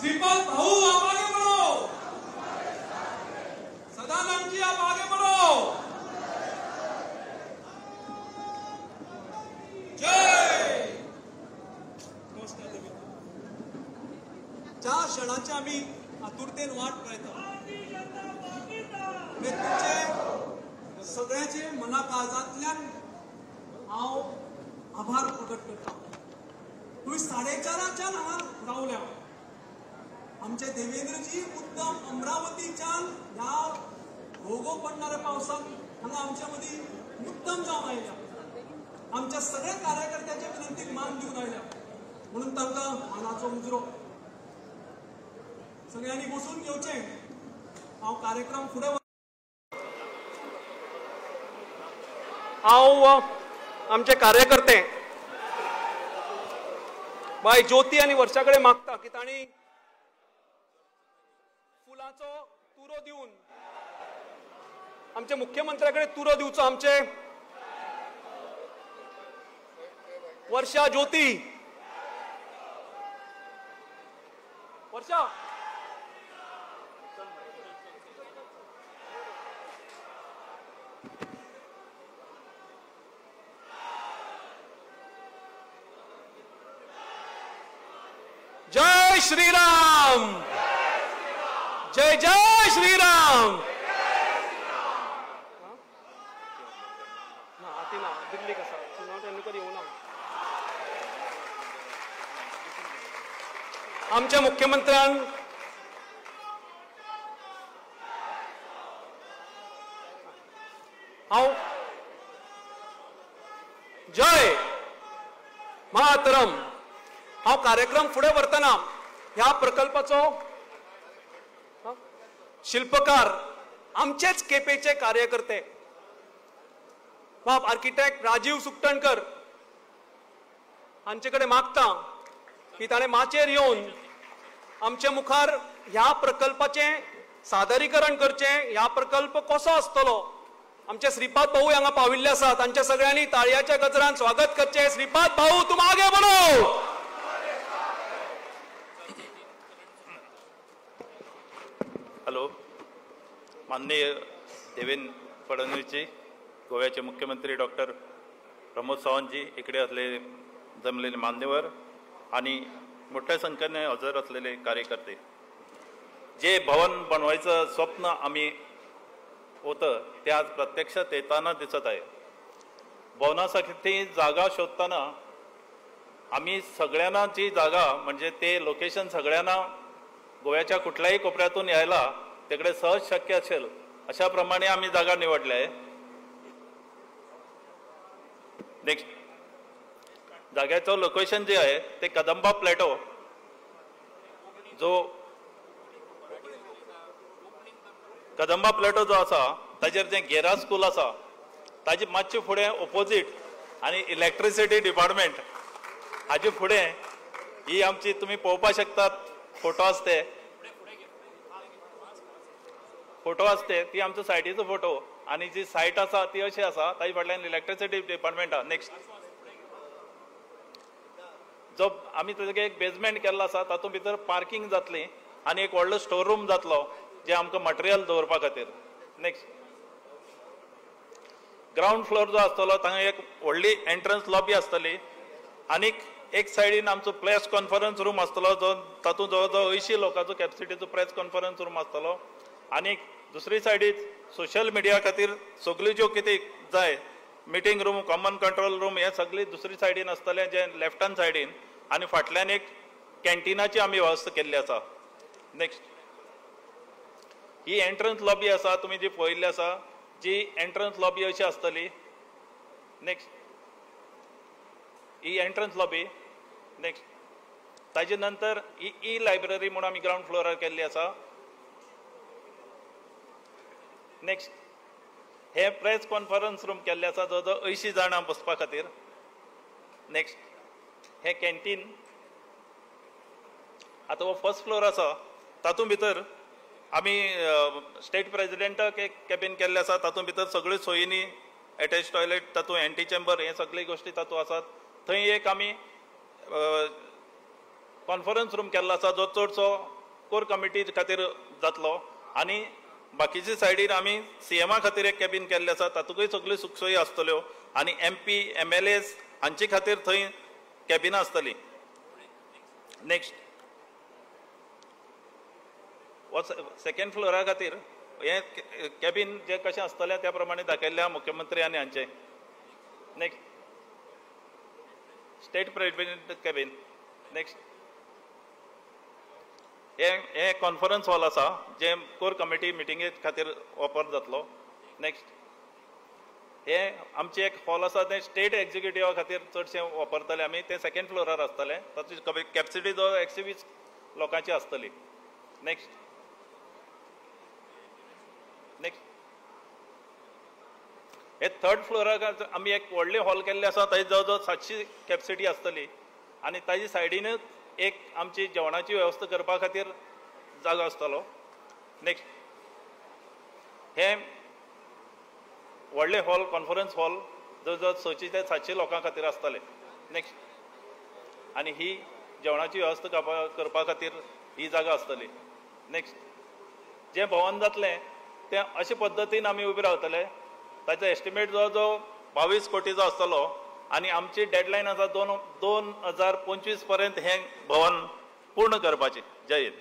श्रीपाद भाऊ आप आगे बढ़ो, सदानंद जी आप आगे बढ़ो। जय। ज्या क्षणाची आम्ही आतुरतेन वाट पळयता तुमचे सगळ्याचे मना काळजांतल्यान हांव आभार प्रकट करता। तुम्ही 4:30च्यान हांगा रावल्या। आमचे देवेंद्रजी मुद्दाम अमरावतीच्यान ह्या भोगो पडणाऱ्या पावसाक हांगा आमच्या मदीं मुद्दाम जावन आयल्या। आमच्या सगळ्या कार्यकर्त्यांच्या विनंतीक मान दिवन आयल्या, म्हणून तांकां मानाचो मुजरो। सगळ्यांनी बसून घेवचें। हांव कार्यक्रम फुडें हांव आमचे कार्यकर्ते बाय ज्योती आणि वर्षा कडेन मागता की तांणी फुलांचो तुरो दिवन आमच्या मुख्यमंत्र्याकडे तुरो दिवचो। आमचे वर्षा ज्योती वर्षा जय श्रीराम, जय जय श्रीराम। दिल्ली कसा आमच्या मुख्यमंत्र्यान हांव जय मातरम। हांव कार्यक्रम फुडें व्हरतना ह्या प्रकल्पाचो शिल्पकार आमचेच केपेचे कार्यकर्ते बाब आर्किटेक्ट राजीव सुकटणकर हांचे कडेन मागता की ताणें माचेर येवन आमचे मुखार ह्या प्रकल्पाचें सादरीकरण करचें। ह्या प्रकल्प कसो आसतलो आमचे श्रीपाद भाऊ हांगा पाविल्ले आसात, तांच्या सगळ्यांनी ताळयांच्या गजरान स्वागत करचें। श्रीपाद भाऊ तुम आगे बढ़ो। हॅलो, माननीय देवेंद्र फडणवीसजी, गोव्याचे मुख्यमंत्री डॉक्टर प्रमोद सावंतजी, इकडे असलेले जमलेले मान्यवर आणि मोठ्या संख्येने हजर असलेले कार्यकर्ते, जे भवन बनवायचं स्वप्न आम्ही होतं ते आज प्रत्यक्षात येताना दिसत आहे। भवनासाठी जागा शोधताना आम्ही सगळ्यांना जी जागा म्हणजे ते लोकेशन सगळ्यांना गोव्याच्या कुठल्याही कोपऱ्यातून यायला तिकडे सहज शक्य असेल अशा प्रमाणे आम्ही जागा निवडल्या आहे। नेक्स्ट जाग्याचं लोकेशन जे आहे ते कदंबा प्लॅटो, जो कदंबा प्लॅटो जो आसा ताजेर जे गेरा स्कूल आसा ताजे मातशे फुडें ऑपोजीट आणि इलेक्ट्रिसिटी डिपार्टमेंट हाजे फुडें ही आमची तुम्ही पळोवपाक शकतात फोटो असते ती आमचो सायटीचो फोटो आणि जी सायट आसा ती अशी आसा ताजे फाटल्यान इलेक्ट्रिसिटी डिपार्टमेंट आहा। नेक्स्ट जो आमी ताजे एक बेजमेंट केल्लो आसा तातूंत भितर पार्किंग जातली आणि एक व्हडलो स्टोर रूम जातलो जे आमकां मटेरियल दवरपा खातीर। नेक्स्ट ग्राउंड फ्लोर जो आसतलो थंय एक व्हडली एंट्रन्स लॉबी आसतली आनीक एक सायडीन आमचो प्रेस कॉन्फरन्स रूम आसतलो जो तातूंत जवळ जवळ 80 लोकांचो कॅपॅसिटीचो प्रेस कॉन्फरन्स रूम आसतलो आनीक दुसरी सायडीक सोशल मिडिया खातीर सगळ्यो ज्यो कितें जाय meeting room common control room हे सगळी दुसरी सायडीन आसतले जे लेफ्ट हँड सायडीन आनी फाटल्यान एक कॅन्टिनाची आमी वेवस्था केल्ली आसा। नेक्स्ट ही एंट्रन्स लॉबी आसा तुमी जी पळयल्ली आसा जी एंट्रन्स लॉबी अशी आसतली। नेक्स्ट ही एंट्रन्स लॉबी। नेक्स्ट ताजे नंतर ई लायब्ररी म्हणून आमी ग्राउंड फ्लोरार केल्ली आसा। नेक्स्ट हे प्रेस कॉन्फरन्स रूम केल्ले आसा जवळ जवळ 80 जाणां बसपा खातीर। नेक्स्ट हे कॅन्टीन आतां हो फर्स्ट फ्लोर आसा तातूंत भितर आमी स्टेट प्रेसिडेंटाक एक कॅबिन केल्ले आसा तातूंत भितर सगळ्यो सोयींनी अटॅच टॉयलेट तातूंत एंटी चेंबर हे सगळी गोश्टी तातूंत आसात। थंय एक आमी कॉन्फरन्स रूम केल्लो आसा जो चडसो कोर कमिटी खातीर जातलो आनी बाकीचे सायडीन आमी CMA खातीर एक कॅबिन केल्लें आसा तातूंतय सगल्यो सुखसोयी आसतल्यो आनी MP MLAs हांचे खातीर थंय कॅबिनां आसतलीं. नेक्स्ट सेकंड फ्लोरा खातीर हे कॅबिन जे कशें आसतलें त्या प्रमाणे दाखयल्लें मुख्यमंत्री आनी हांचे. Next state president cabin. Next हे कॉन्फरन्स हॉल आसा जे कोर कमिटी मिटिंगे खातीर वापर जातलो. नेक्स्ट हे आमचे एक हॉल आसा ते स्टेट एक्झिक्युटिव्हा खातीर चडशे वापरतले आमी. ते सेकंड फ्लोरार आसतले. ताची कॅपॅसिटी जो 120 लोकांची आसतली. नेक्स्ट हे थर्ड फ्लोरार आमी एक व्हडले हॉल केल्ले आसा. ताची जवळ जवळ 700 कॅपॅसिटी आसतली आनी ताजी सायडीनच एक आमची जेवणाची वेवस्था करपा खातीर जागो आसतलो. नेक्स्ट हे व्हडले हॉल कॉन्फरन्स हॉल जवळ जवळ 600 ते 700 लोकां खातीर आसतले. नेक्स्ट आनी ही जेवणाची वेवस्था करपा खातीर ही जागा आसतली. नेक्स्ट जे भवन जातलें तें अशे पद्दतीन आमी उबे रावतले. ताचो एस्टिमेट जवळ जवळ 22 कोटीचो आसतलो आनी आमची डेडलायन आसा 2025 पर्यंत हे भवन पूर्ण करपाचें. जय हिंद.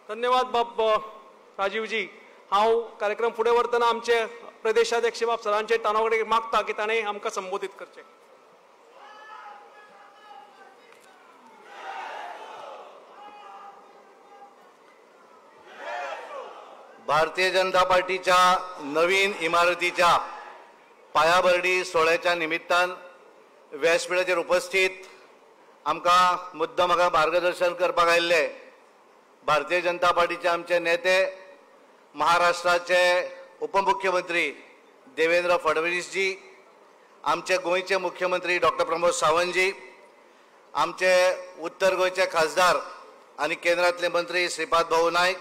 धन्यवाद बाब राजीवजी. हांव कार्यक्रम फुडें व्हरतना आमचे प्रदेशाध्यक्ष बाब सरांचे तानावडे मागता की ताणें आमकां संबोधीत करचें. भारतीय जनता पार्टीच्या नवीन इमारतीच्या पायाभरणी सोहळ्याच्या निमित्तान व्यासपीठाचेर उपस्थित आमकां मुद्दम हाका मार्गदर्शन करपाक आयिल्ले भारतीय जनता पार्टीचे आमचे नेते महाराष्ट्राचे उपमुख्यमंत्री देवेंद्र फडणवीस जी, आमचे गोंयचे मुख्यमंत्री डॉक्टर प्रमोद सावंत जी, आमचे उत्तर गोंयचे खासदार आनी केंद्रांतले मंत्री श्रीपाद भाऊ नायक,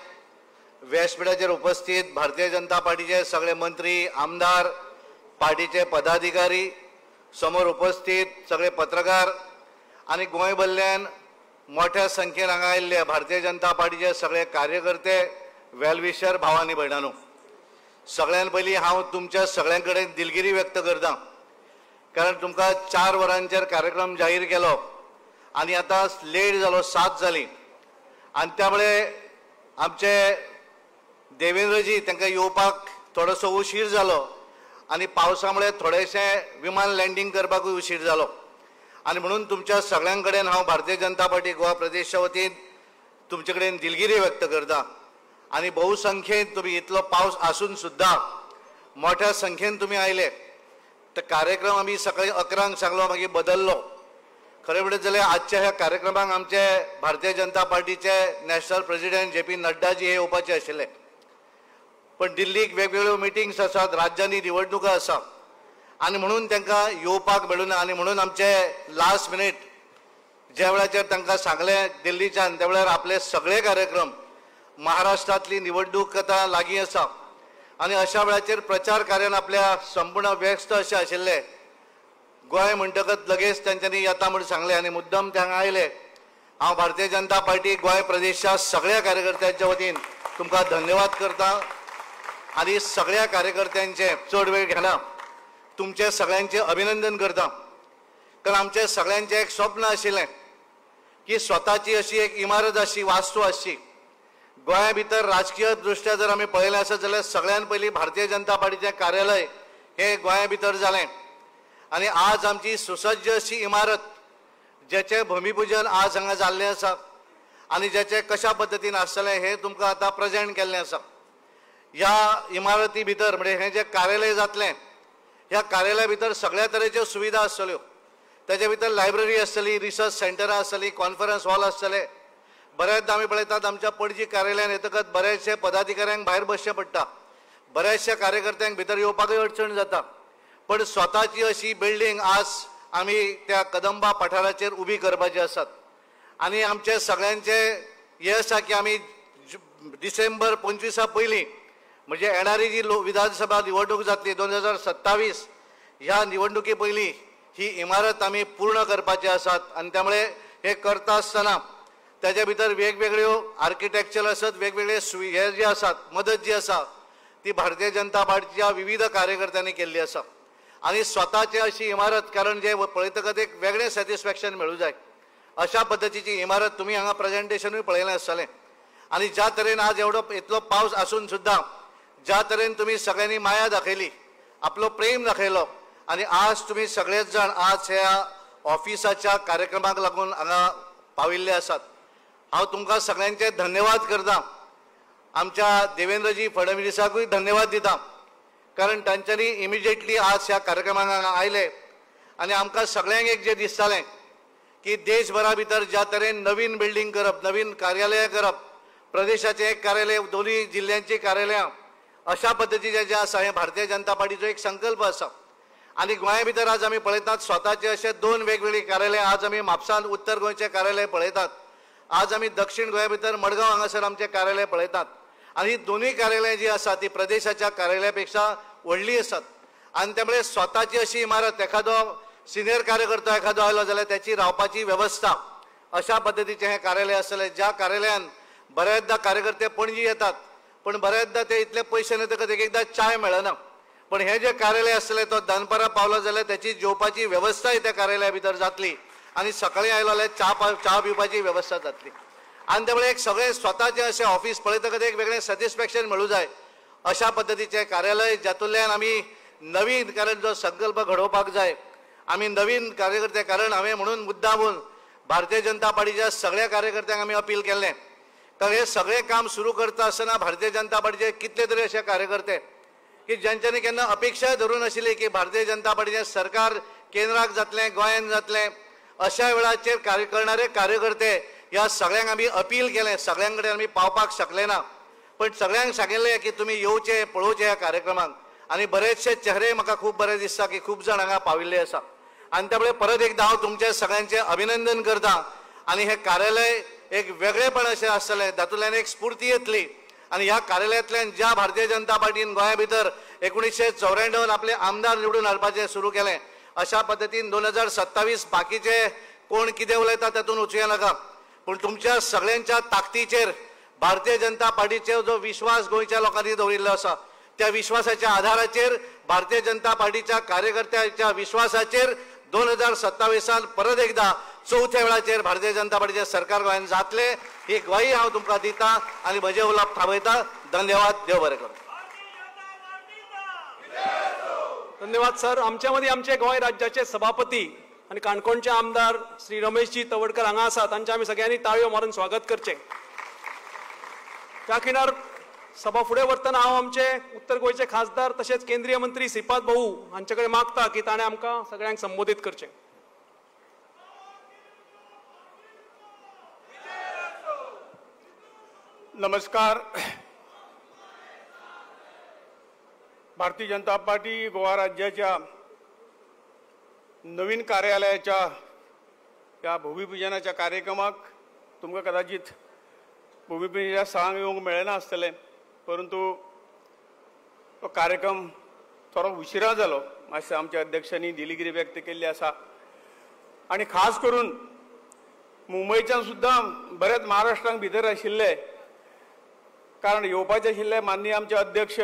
व्यासपीठाचेर उपस्थित भारतीय जनता पार्टीचे सगळे मंत्री आमदार पार्टीचे पदाधिकारी, समोर उपस्थित सगळे पत्रकार आनी गोंय भल्ल्यान मोठ्या संख्येन हांगा आयिल्ले भारतीय जनता पार्टीचे सगळे कार्यकर्ते, वेलविशर भाव आनी भयणांनो, सगळ्यान पयलीं हांव तुमच्या सगळ्यां कडेन दिलगिरी व्यक्त करतां. कारण तुमकां 4 वरांचेर कार्यक्रम जाहीर केलो आनी आतां लेट जालो, 7 जाली आनी त्यामुळे आमचे देवेंद्रजी तांकां येवपाक थोडोसो उशीर जालो आनी पावसामुळे थोडेशें विमान लँडिंग करपाकूय उशीर जालो आनी म्हणून तुमच्या सगळ्यां कडेन हांव भारतीय जनता पार्टी गोवा प्रदेशा वतीन तुमचे कडेन दिलगिरी व्यक्त करतां. आनी बहुसंख्येन तुमी इतलो पावस आसून सुद्दां मोठ्या संख्येन तुमी आयले. तो कार्यक्रम आमी सकाळीं 11 सांगलो, मागीर बदललो. खरें म्हणत जाल्यार आजच्या ह्या कार्यक्रमाक आमचे भारतीय जनता पार्टीचे नॅशनल प्रेसिडेंट JP नड्डाजी हे येवपाचे आशिल्ले, पण दिल्लीक वेगवेगळ्यो मिटिंग्स आसात, राज्यांनी निवडणुका आसा आनी म्हणून तांकां येवपाक मेळूना. आनी म्हणून आमचे लास्ट मिनीट ज्या वेळाचेर तांकां सांगलें दिल्लीच्यान, त्या वेळार आपले सगळे कार्यक्रम, महाराष्ट्रांतली निवडणूक आतां लागीं आसा आनी अशा वेळाचेर प्रचार कार्यान आपल्या संपूर्ण व्यस्त अशें आशिल्ले. गोंय म्हणटकच लगेच तांच्यांनी येता म्हूण सांगलें आनी मुद्दम ते हांगा आयले. हांव भारतीय जनता पार्टी गोंय प्रदेशच्या सगळ्या कार्यकर्त्यांच्या वतीन तुमकां धन्यवाद करतां आनी सगळ्या कार्यकर्त्यांचे चड वेळ घेना, तुमचे सगळ्यांचे अभिनंदन करतां. कारण आमचे सगळ्यांचें एक स्वप्न आशिल्लें की स्वताची अशी एक इमारत आसची, वास्तू आसची. गोंया भितर राजकीय दृश्ट्या जर आमी पळयलें आसत जाल्यार सगळ्यान पयलीं भारतीय जनता पार्टीचें कार्यालय हें गोंया भितर जालें आनी आज आमची सुसज्ज अशी इमारत, जेचें भुमिपूजन आज हांगा जाल्लें आसा आनी जेचें कशा पद्दतीन आसतलें हें तुमकां आतां प्रेजेंट केल्लें आसा. ह्या इमारती भितर म्हणजे हें जें कार्यालय जातलें, ह्या कार्यालया भितर सगळ्या तरेच्यो सुविधा आसतल्यो. ताचे भितर लायब्ररी आसतली, रिसर्च सेंटरां आसतलीं, कॉन्फरन्स हॉल आसतले. बरेचदा आमी पळयतात आमच्या पणजी कार्यालयान येतकच बरेचशे पदाधिकाऱ्यांक भायर बसचें पडटा, बऱ्याचशा कार्यकर्त्यांक भितर येवपाकूय अडचण जाता. पण स्वताची अशी बिल्डींग आज आमी त्या कदंबा पठाराचेर उबी करपाची आसात आनी आमचे सगळ्यांचे हे आसा की आमी डिसेंबर 25 पयलीं म्हणजे येणारी जी विधानसभा निवडणूक जातली 2027 ह्या निवडणुकी पयलीं ही इमारत आमी पूर्ण करपाची आसात आनी त्यामुळे हे करता आसतना त्याच्या भितर वेगवेगळ्यो आर्किटेक्चर आसत, वेगवेगळे हे जे आसात मदत जी आसा ती भारतीय जनता पार्टीच्या विविध कार्यकर्त्यांनी केल्ली आसा आणि स्वताची अशी इमारत, कारण जे पळयतकच एक वेगळें सॅटिस्फॅक्शन मेळूं जाय अशा पद्धतीची इमारत तुम्ही हांगा प्रेजेंटेशनूय पळयलें आसतलें आणि ज्या तरेन आज इतलो पावस आसून सुद्दां ज्या तरेन तुम्ही सगळ्यांनी माया दाखयली, आपलो प्रेम दाखयलो आणि आज तुम्ही सगळेच जण आज ह्या ऑफिसाच्या कार्यक्रमाक लागून हांगा पाविल्ले आसात। हांव तुमकां सगळ्यांचे धन्यवाद करता। आमच्या देवेंद्रजी फडणवीसाकूय धन्यवाद दिता, कारण तांच्यांनी इमिजिएटली आज ह्या कार्यक्रमाक हांगा आयले आणि आमकां सगळ्यांक एक जे दिसतालें की देशभरा भितर ज्या तरेन नवीन बिल्डिंग करप, नवीन कार्यालय करप, प्रदेशाचे एक कार्यालय, दोन्ही जिल्ह्यांची कार्यालयां, अशा पद्धतीचे जे आसा हे भारतीय जनता पार्टीचो एक संकल्प आसा। आणि गोंया भितर आज आमी पळयतात स्वताचे असे दोन वेगवेगळी कार्यालय, आज आमी म्हापसान उत्तर गोंयचे कार्यालय पळयतात, आज आमी दक्षिण गोंया भितर मडगांव हांगासर आमचे कार्यालय पळयतात आणि ही दोन्ही कार्यालय जी आसा ती प्रदेशाच्या कार्यालयापेक्षा व्हडली आसात आणि त्यामुळे स्वताची अशी इमारत, एखादो सिनियर कार्यकर्ता एखादो आयलो जाल्यार त्याची रावपाची व्यवस्था, अशा पद्धतीचे हे कार्यालय आसतले ज्या कार्यालयान बऱ्याचदा कार्यकर्ते पणजी येतात पण बऱ्याचदा ते इतले पयशे नेतकच एकदा चाय मेळना, पण हे जे कार्यालय आसतले तो दनपारां पावलो जाल्यार त्याची जेवपाची व्यवस्थाय त्या कार्यालया भितर जातली आणि सकाळी आयलो जाल्यार च्या पिवपाची व्यवस्था जातली आणि त्यामुळे एक सगळे स्वताचे असे ऑफिस पळयतकच एक वेगळें सॅटिस्फॅक्शन मेळूं जाय अशा पद्धतीचे कार्यालय, जातूंतल्यान आमी नवीन कारण जो संकल्प घडोवपाक जाय, आमी नवीन कार्यकर्ते, कारण हांवें म्हणून मुद्दामून भारतीय जनता पार्टीच्या सगळ्या कार्यकर्त्यांक आमी अपील केल्लें, कारण हे सगळें काम सुरू करता आसतना भारतीय जनता पार्टीचे कितले तरी असे कार्यकर्ते की ज्यांच्यांनी केन्ना अपेक्षा धरून आशिल्ली की भारतीय जनता पार्टीचे सरकार केंद्राक जातलें, गोंयांत जातलें, अशा वेळाचेर कार्य करणारे कार्यकर्ते ह्या सगळ्यांक आमी अपील केलें, सगळ्यां कडेन आमी पावपाक शकले ना, पण सगळ्यांक सांगिल्लें की तुमी येवचे, पळोवचे ह्या कार्यक्रमाक आणि बरेचशे चेहरे म्हाका खूब बरे दिसता की खूब जाण हांगा पाविल्ले आसा आणि त्यामुळे परत एकदा हांव तुमचे सगळ्यांचे अभिनंदन करता आणि हे कार्यालय एक वेगळेपण अशें आसतलें, तातूंतल्यान एक स्फूर्ती येतली आणि ह्या कार्यालयातल्यान ज्या भारतीय जनता पार्टीन गोंया भितर 1994 आपले आमदार निवडून हाडपाचें सुरू केलें, अशा पद्धतीन 2027 बाकीचे कोण कितें उलयता तातूंत वचूया नाका, पूण तुमच्या सगळ्यांच्या ताकदीचेर भारतीय जनता पार्टीचो जो विश्वास गोंयच्या लोकांनी दवरिल्लो आसा त्या विश्वासाच्या आधाराचेर भारतीय जनता पार्टीच्या कार्यकर्त्यांच्या विश्वासाचेर 2027 परत एकदा चौथ्या वेळाचेर भारतीय जनता पार्टीचे सरकार गोंयांत जातले ही ग्वाही हांव तुमकां दिता आणि म्हजे उलोवप थांबयता। धन्यवाद, देव बरें करूं। धन्यवाद सर। आमच्यामध्ये आमचे गोंय राज्याचे सभापती आणि काणकोणचे आमदार श्री रमेशजी तवडकर हांगा आसात, तांचे आमी सगळ्यांनी ताळयो मारून स्वागत करचें। त्या खिणार सभा फुडें व्हरतना हांव आमचे उत्तर गोंयचे खासदार तशेंच केंद्रीय मंत्री श्रीपाद भाऊ हांचे कडेन मागता की ताणें आमकां सगळ्यांक संबोधीत करचें। नमस्कार। भारतीय जनता पार्टी गोवा राज्याच्या नवीन कार्यालयाच्या या भूमिपूजनाच्या कार्यक्रमाक तुमकां कदाचित भूमिपूजनाच्या सांग येवंक मेळना आसतलें, परंतु तो कार्यक्रम थोडो उशिरा जालो, मातशें आमच्या अध्यक्षांनी दिलगिरी व्यक्त केल्ली आसा आनी खास करून मुंबयच्यान सुद्दां बरेच महाराष्ट्रांत भितर आशिल्ले, कारण येवपाचे आशिल्ले माननीय आमचे अध्यक्ष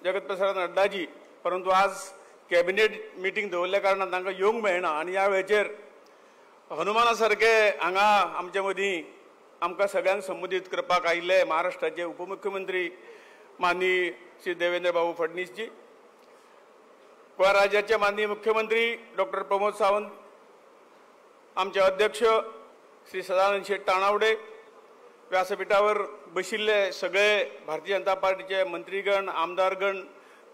जगत प्रसाद नड्डाजी, परंतु आज कॅबिनेट मिटींग दवरल्या कारणान तांकां येवंक मेळना आनी ह्या वेळाचेर हनुमाना सारके हांगा आमचे मदीं आमकां सगळ्यांक संबोधीत करपाक आयिल्ले महाराष्ट्राचे उपमुख्यमंत्री माननीय श्री देवेंद्र बाबू फडणवीसजी, गोंय राज्याचे माननीय मुख्यमंत्री डॉक्टर प्रमोद सावंत, आमचे अध्यक्ष श्री सदानंद शेट ताणावडे, व्यासपीठावर बशिल्ले सगळे भारतीय जनता पार्टीचे मंत्रीगण, आमदारगण,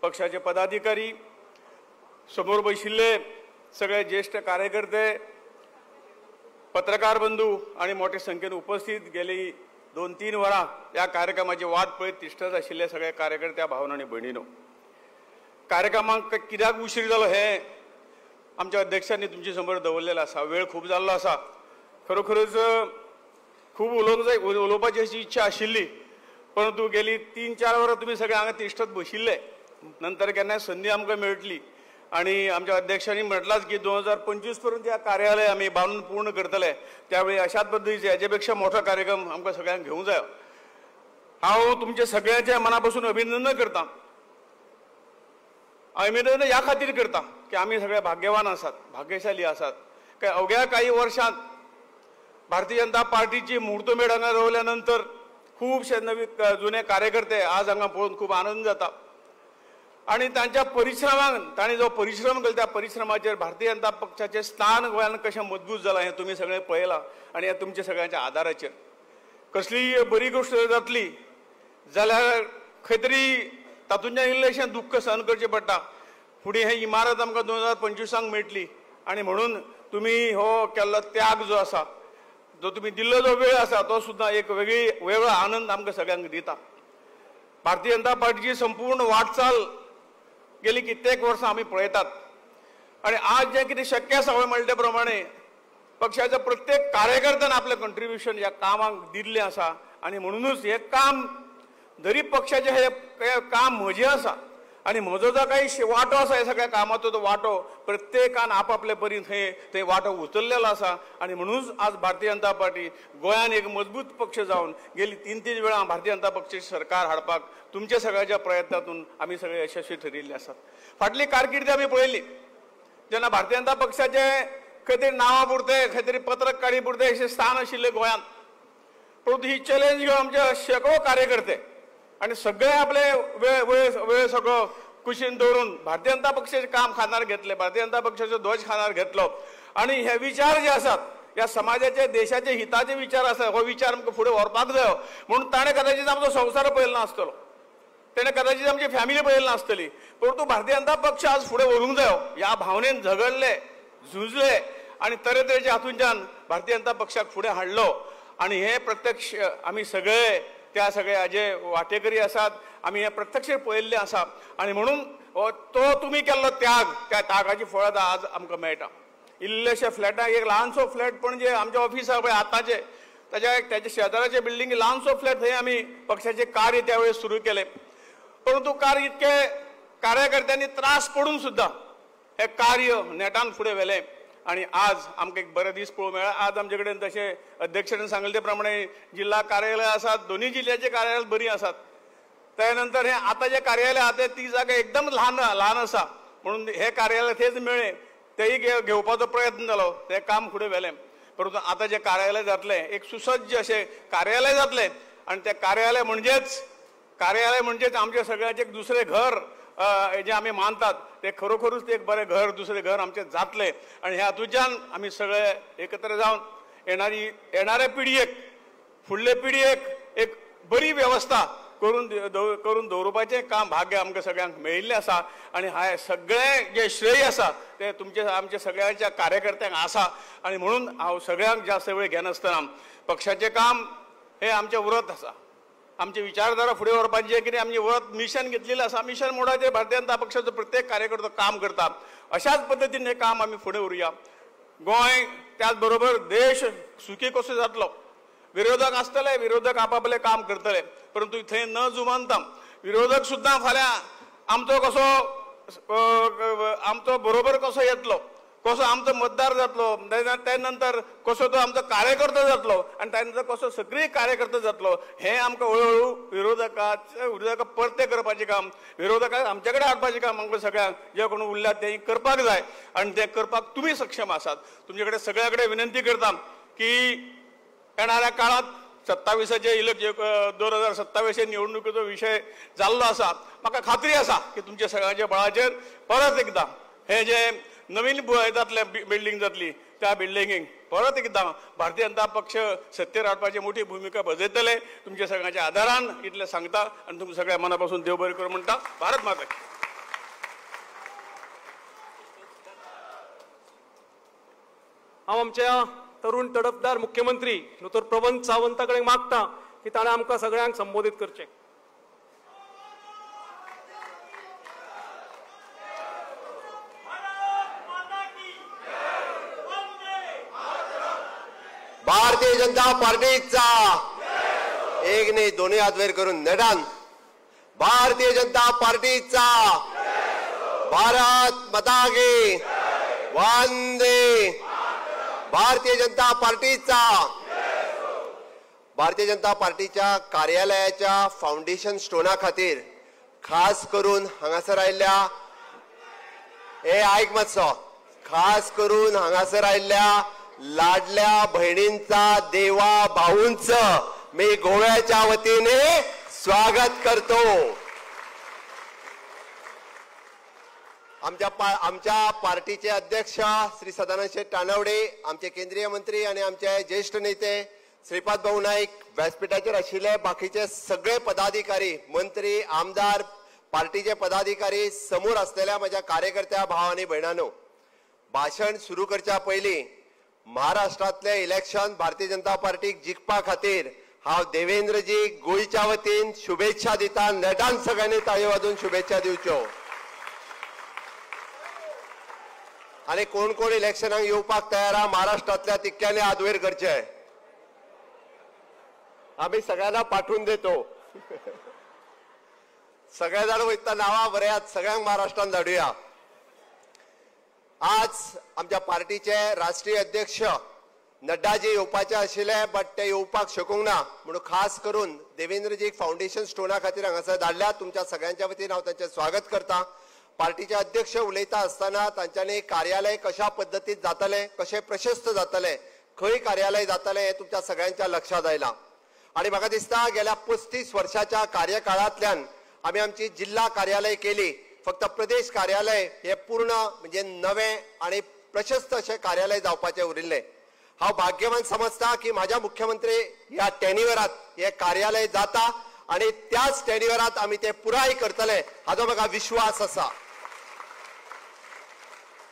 पक्षाचे पदाधिकारी, समोर बशिल्ले सगळे ज्येष्ठ कार्यकर्ते, पत्रकार बंधू आणि मोठ्या संख्येन उपस्थित गेली 2-3 वरां या कार्यक्रमाची वाट पळयत तिश्ठत आशिल्ले सगळे कार्यकर्त्या भावन आणि भयणीनो, कार्यक्रमाक कित्याक उशीर जालो हे आमच्या अध्यक्षांनी तुमचे समोर दवरलेलो आसा। वेळ खूब जाल्लो आसा, खरोखरच खूब उलोवपाची अशी इच्छा आशिल्ली, परंतु गेली 3-4 वरां तुमी सगळे हांगा तिश्ठत बशिल्ले, नंतर केन्नाय संदी आमकां मेळटली आणि आमच्या अध्यक्षांनी म्हटलाच की 2025 पर्यंत या कार्यालय आम्ही बांधून पूर्ण करतले. त्यावेळी अशाच पद्धतीचे याच्यापेक्षा मोठा कार्यक्रम आमकां सगळ्यांक घेवंक जाय. हांव तुमचे सगळ्यांचे मनापासून अभिनंदन करता. अभिनंदन ह्या खातीर करता की आम्ही सगळे भाग्यवान आसात, भाग्यशाली आसात. काय अवघ्या काही वर्षांत भारतीय जनता पार्टीची मुहूर्तमेढ हांगा रावल्यानंतर खूबशे नवे जुने कार्यकर्ते आज हांगा पळोवन खूब आनंद जाता. आणि तांच्या परिश्रमाक तांणी जो परिश्रम केलो त्या परिश्रमाचेर भारतीय जनता पक्षाचें स्थान गोंयांत कशें मजबूत जालां हें तुमी सगळें पळयलां. आनी हें तुमच्या सगळ्यांच्या आदाराचेर कसलीय बरी गोश्ट जातली जाल्यार खंय तरी तातूंतल्यान इल्लेशें दुख्ख सहन करचें पडटा. फुडें ही इमारत आमकां 2025 मेळटली आनी म्हणून तुमी हो केल्लो त्याग जो आसा, जो तुमी दिल्लो जो वेळ आसा तो सुद्दां एक वेगळो आनंद आमकां सगळ्यांक दिता. भारतीय जनता पार्टीची संपूर्ण वाटचाल गेली कित्येक वर्सां आमी पळयतात आनी आज जें कितें शक्य आसा हांवें म्हणले प्रमाणे पक्षाच्या प्रत्येक कार्यकर्त्यान आपलें कंट्रिब्युशन ह्या कामाक दिल्लें आसा. आनी म्हणूनच हें काम जरी पक्षाचें हें काम म्हजें आसा आनी म्हजो जो काही वांटो आसा ह्या सगळ्या कामाचो तो वांटो प्रत्येकान आपआपले परीन थंय वांटो उचललेलो आसा. आनी म्हणूनच आज भारतीय जनता पार्टी गोंयांत एक मजबूत पक्ष जावन गेली 3 वेळा भारतीय जनता पक्षाची सरकार हाडपाक तुमच्या सगळ्यांच्या प्रयत्नातून आमी सगळे यशस्वी ठरिल्ले आसात. फाटली कारकिर्द आमी पळयली जेन्ना भारतीय जनता पक्षाचे खंय तरी नांवा पुरते खंय तरी पत्रक काडी पुरते अशें स्थान आशिल्लें गोंयांत. परंतु ही चॅलेंज घेवन आमचे शेकडो कार्यकर्ते आनी सगळे आपले वेळ सगळो कुशीन दवरून भारतीय जनता पक्षाचें काम खांदार घेतले, भारतीय जनता पक्षाचो ध्वज खांदार घेतलो. आनी हे विचार जे आसात ह्या समाजाचे देशाचे हिताचे विचार आसा हो विचार आमकां फुडें व्हरपाक जायो. म्हणून ताणें कदाचित आमचो संवसार पळयलो नासतलो, तेणें कदाचित आमची फॅमिली पळयली नासतली. परंतु भारतीय जनता पक्ष आज फुडें व्हरूंक जायो ह्या भावनेन झगडले, झुजले आनी तरेतरेच्या हातूंतल्यान भारतीय जनता पक्षाक फुडें हाडलो. आनी हे प्रत्यक्ष आमी सगळे त्या सगळ्या हाजे वांटेकरी आसात. आमी हे प्रत्यक्ष पळयल्लें आसा. आनी म्हणून तो तुमी केल्लो त्याग त्या त्यागाची फळां आज आमकां मेळटा. इल्लेशे फ्लॅटाक एक ल्हानसो फ्लॅट पणजे आमच्या ऑफिसा पळय आतांचे त्याच्या शेजाराचे बिल्डिंगी ल्हानसो फ्लॅट थंय आमी पक्षाचें कार्य त्या वेळेस सुरू केलें. परंतु कार्य इतके कार्यकर्त्यांनी त्रास पडून सुद्दां हे कार्य नेटान फुडें व्हेलें. आनी आज आमकां एक बरे दीस पळोवंक मेळ्ळा. आज आमचे कडेन तशें अध्यक्षान सांगले ते प्रमाणे जिल्हा कार्यालय आसात, दोनूय जिल्ह्याचे कार्यालय बरीं आसात. त्या नंतर हे आतां जे कार्यालय आसा ती जागा एकदम ल्हान आसा म्हणून हे कार्यालय थंयच मेळ्ळें. तेय घेवपाचो प्रयत्न जालो, तें काम फुडें व्हेलें. परंतु आतां जें कार्यालय जातलें एक सुसज्ज अशें कार्यालय जातलें आनी तें कार्यालय म्हणजेच आमच्या सगळ्यांचें एक दुसरें घर जे आमी मानतात ते खरोखरूच एक बरें घर दुसरें घर आमचें जातलें. आनी ह्या हातूंतल्यान आमी सगळे एकत्र जावन येणाऱ्या पिढयेक फुडले पिढयेक एक बरी वेवस्था करून दवरपाचें काम भाग्य आमकां सगळ्यांक मेळिल्लें आसा. आनी हांवें सगळें जें श्रेय आसा तें आमच्या सगळ्यांच्या कार्यकर्त्यांक आसा. आनी म्हणून हांव सगळ्यांक जास्त वेळ घेनासतना पक्षाचें काम हें आमचें उरत आसा. आमची विचारधारा फुडें व्हरपाची जें कितें आमी वत मिशन घेतलेलें आसा मिशन मोडाचेर भारतीय जनता पक्षाचो प्रत्येक कार्यकर्तो काम करता. अशाच पद्दतीन हें काम आमी फुडें व्हरुया. गोंय त्याच बरोबर देश सुखी कसो जातलो. विरोधक आसतले, विरोधक आपआपलें काम करतले, परंतु थंय न जुमानता विरोधक सुद्दां फाल्यां आमचो बरोबर कसो येतलो, कसो आमचो मतदार जातलो, त्या नंतर कसो तो आमचो कार्यकर्तो जातलो आनी त्या नंतर कसो सक्रीय कार्यकर्तो जातलो हें आमकां हळूहळू विरोधकाक परते करपाचें काम, विरोधकाक आमचे कडेन हाडपाचें काम आमकां सगळ्यांक जे कोण उरल्यात तें करपाक जाय. आनी तें करपाक तुमी सक्षम आसात. तुमचे कडेन सगळ्या कडेन विनंती करता की येणाऱ्या काळात 2027 निवडणुकीचो विशय जाल्लो आसा. म्हाका खात्री आसा की तुमच्या सगळ्यांच्या बळाचेर परत एकदां हे जे नवीन बिल्डींग जातली त्या बिल्डिंगेक परत एकदां भारतीय जनता पक्ष सत्तेर हाडपाची मोठी भूमिका बजयतले. तुमच्या सगळ्यांच्या आदारान इतलें सांगता आनी तुमकां सगळ्या मना पासून देव बरें करूं म्हणटा. भारत माता की. हांव आमच्या तरुण तडफदार मुख्यमंत्री डॉ. प्रमोद सावंता कडेन मागता की ताणें आमकां सगळ्यांक संबोधीत करचें. भारतीय जनता पार्टीचा एक नाही दोन्ही हात वयर करून नेटान भारतीय जनता पार्टीचा भारत माता की वंदे भारतीय जनता पार्टीचा भारतीय जनता पार्टीच्या कार्यालयाच्या फाउंडेशन स्टोना खातीर खास करून हांगासर आयिल्ल्या आयक मातसो खास करून हांगासर आयिल्ल्या लाडल्या बहिणींचा देवा भाऊंचं मी गोव्याच्या वतीने स्वागत करतो। आमच्या पार्टीचे अध्यक्ष श्री सदानंद शेठ तानवडे, आमचे केंद्रीय मंत्री आणि आमचे ज्येष्ठ नेते श्रीपाद भाऊ नाईक, व्यासपीठाचेर आशिल्ले बाकीचे सगळे पदाधिकारी, मंत्री, आमदार, पार्टीचे पदाधिकारी, समोर असलेल्या माझ्या कार्यकर्त्या भाव आणि भयणांनो, भाषण सुरू करच्या पयलीं महाराष्ट्रातले इलेक्शन भारतीय जनता पार्टीक जिखपा खातीर हांव देवेंद्रजी गोंयच्या वतीन शुभेच्छा दिता। नेटान सगळ्यांनी ताळयो वाजोवन शुभेच्छा दिवच्यो। आणि कोण कोण इलेक्शनाक येवपाक तयार आहा महाराष्ट्रातल्या तितक्यांनी हात वयर करचे। आम्ही सगळ्यांना पाठवून देतो। सगळे जाण वयता नांवां बरेयात, सगळ्यांक महाराष्ट्रात धाडुया। आज आमच्या पार्टीचे राष्ट्रीय अध्यक्ष नड्डाजी येवपाचे आशिल्ले, बट ते येवपाक शकूंक ना, म्हणून खास करून देवेंद्रजी फाउंडेशन स्टोना खातीर हांगासर धाडल्या। तुमच्या सगळ्यांच्या वतीन हांव तांचें स्वागत करता। पार्टीचे अध्यक्ष उलयता आसतना तांच्यांनी कार्यालय कशा पद्दतीन जातले, कशें प्रशस्त जातले, खंय कार्यालय जातले हे तुमच्या सगळ्यांच्या लक्षात आयलां। आणि म्हाका दिसता गेल्या 35 वर्षाच्या कार्यकाळांतल्यान आमी आमची जिल्हा कार्यालय केली, फक्त प्रदेश कार्यालय हे पूर्ण म्हणजे नवे आणि प्रशस्त असे कार्यालय जावपाचे उरिल्ले। हांव भाग्यवान समजता की माझ्या मुख्यमंत्री ह्या टेन्युअरात हे कार्यालय जाता आणि त्याच टेन्युअरात आमी ते पुराय करतले हाचो म्हाका विश्वास आसा।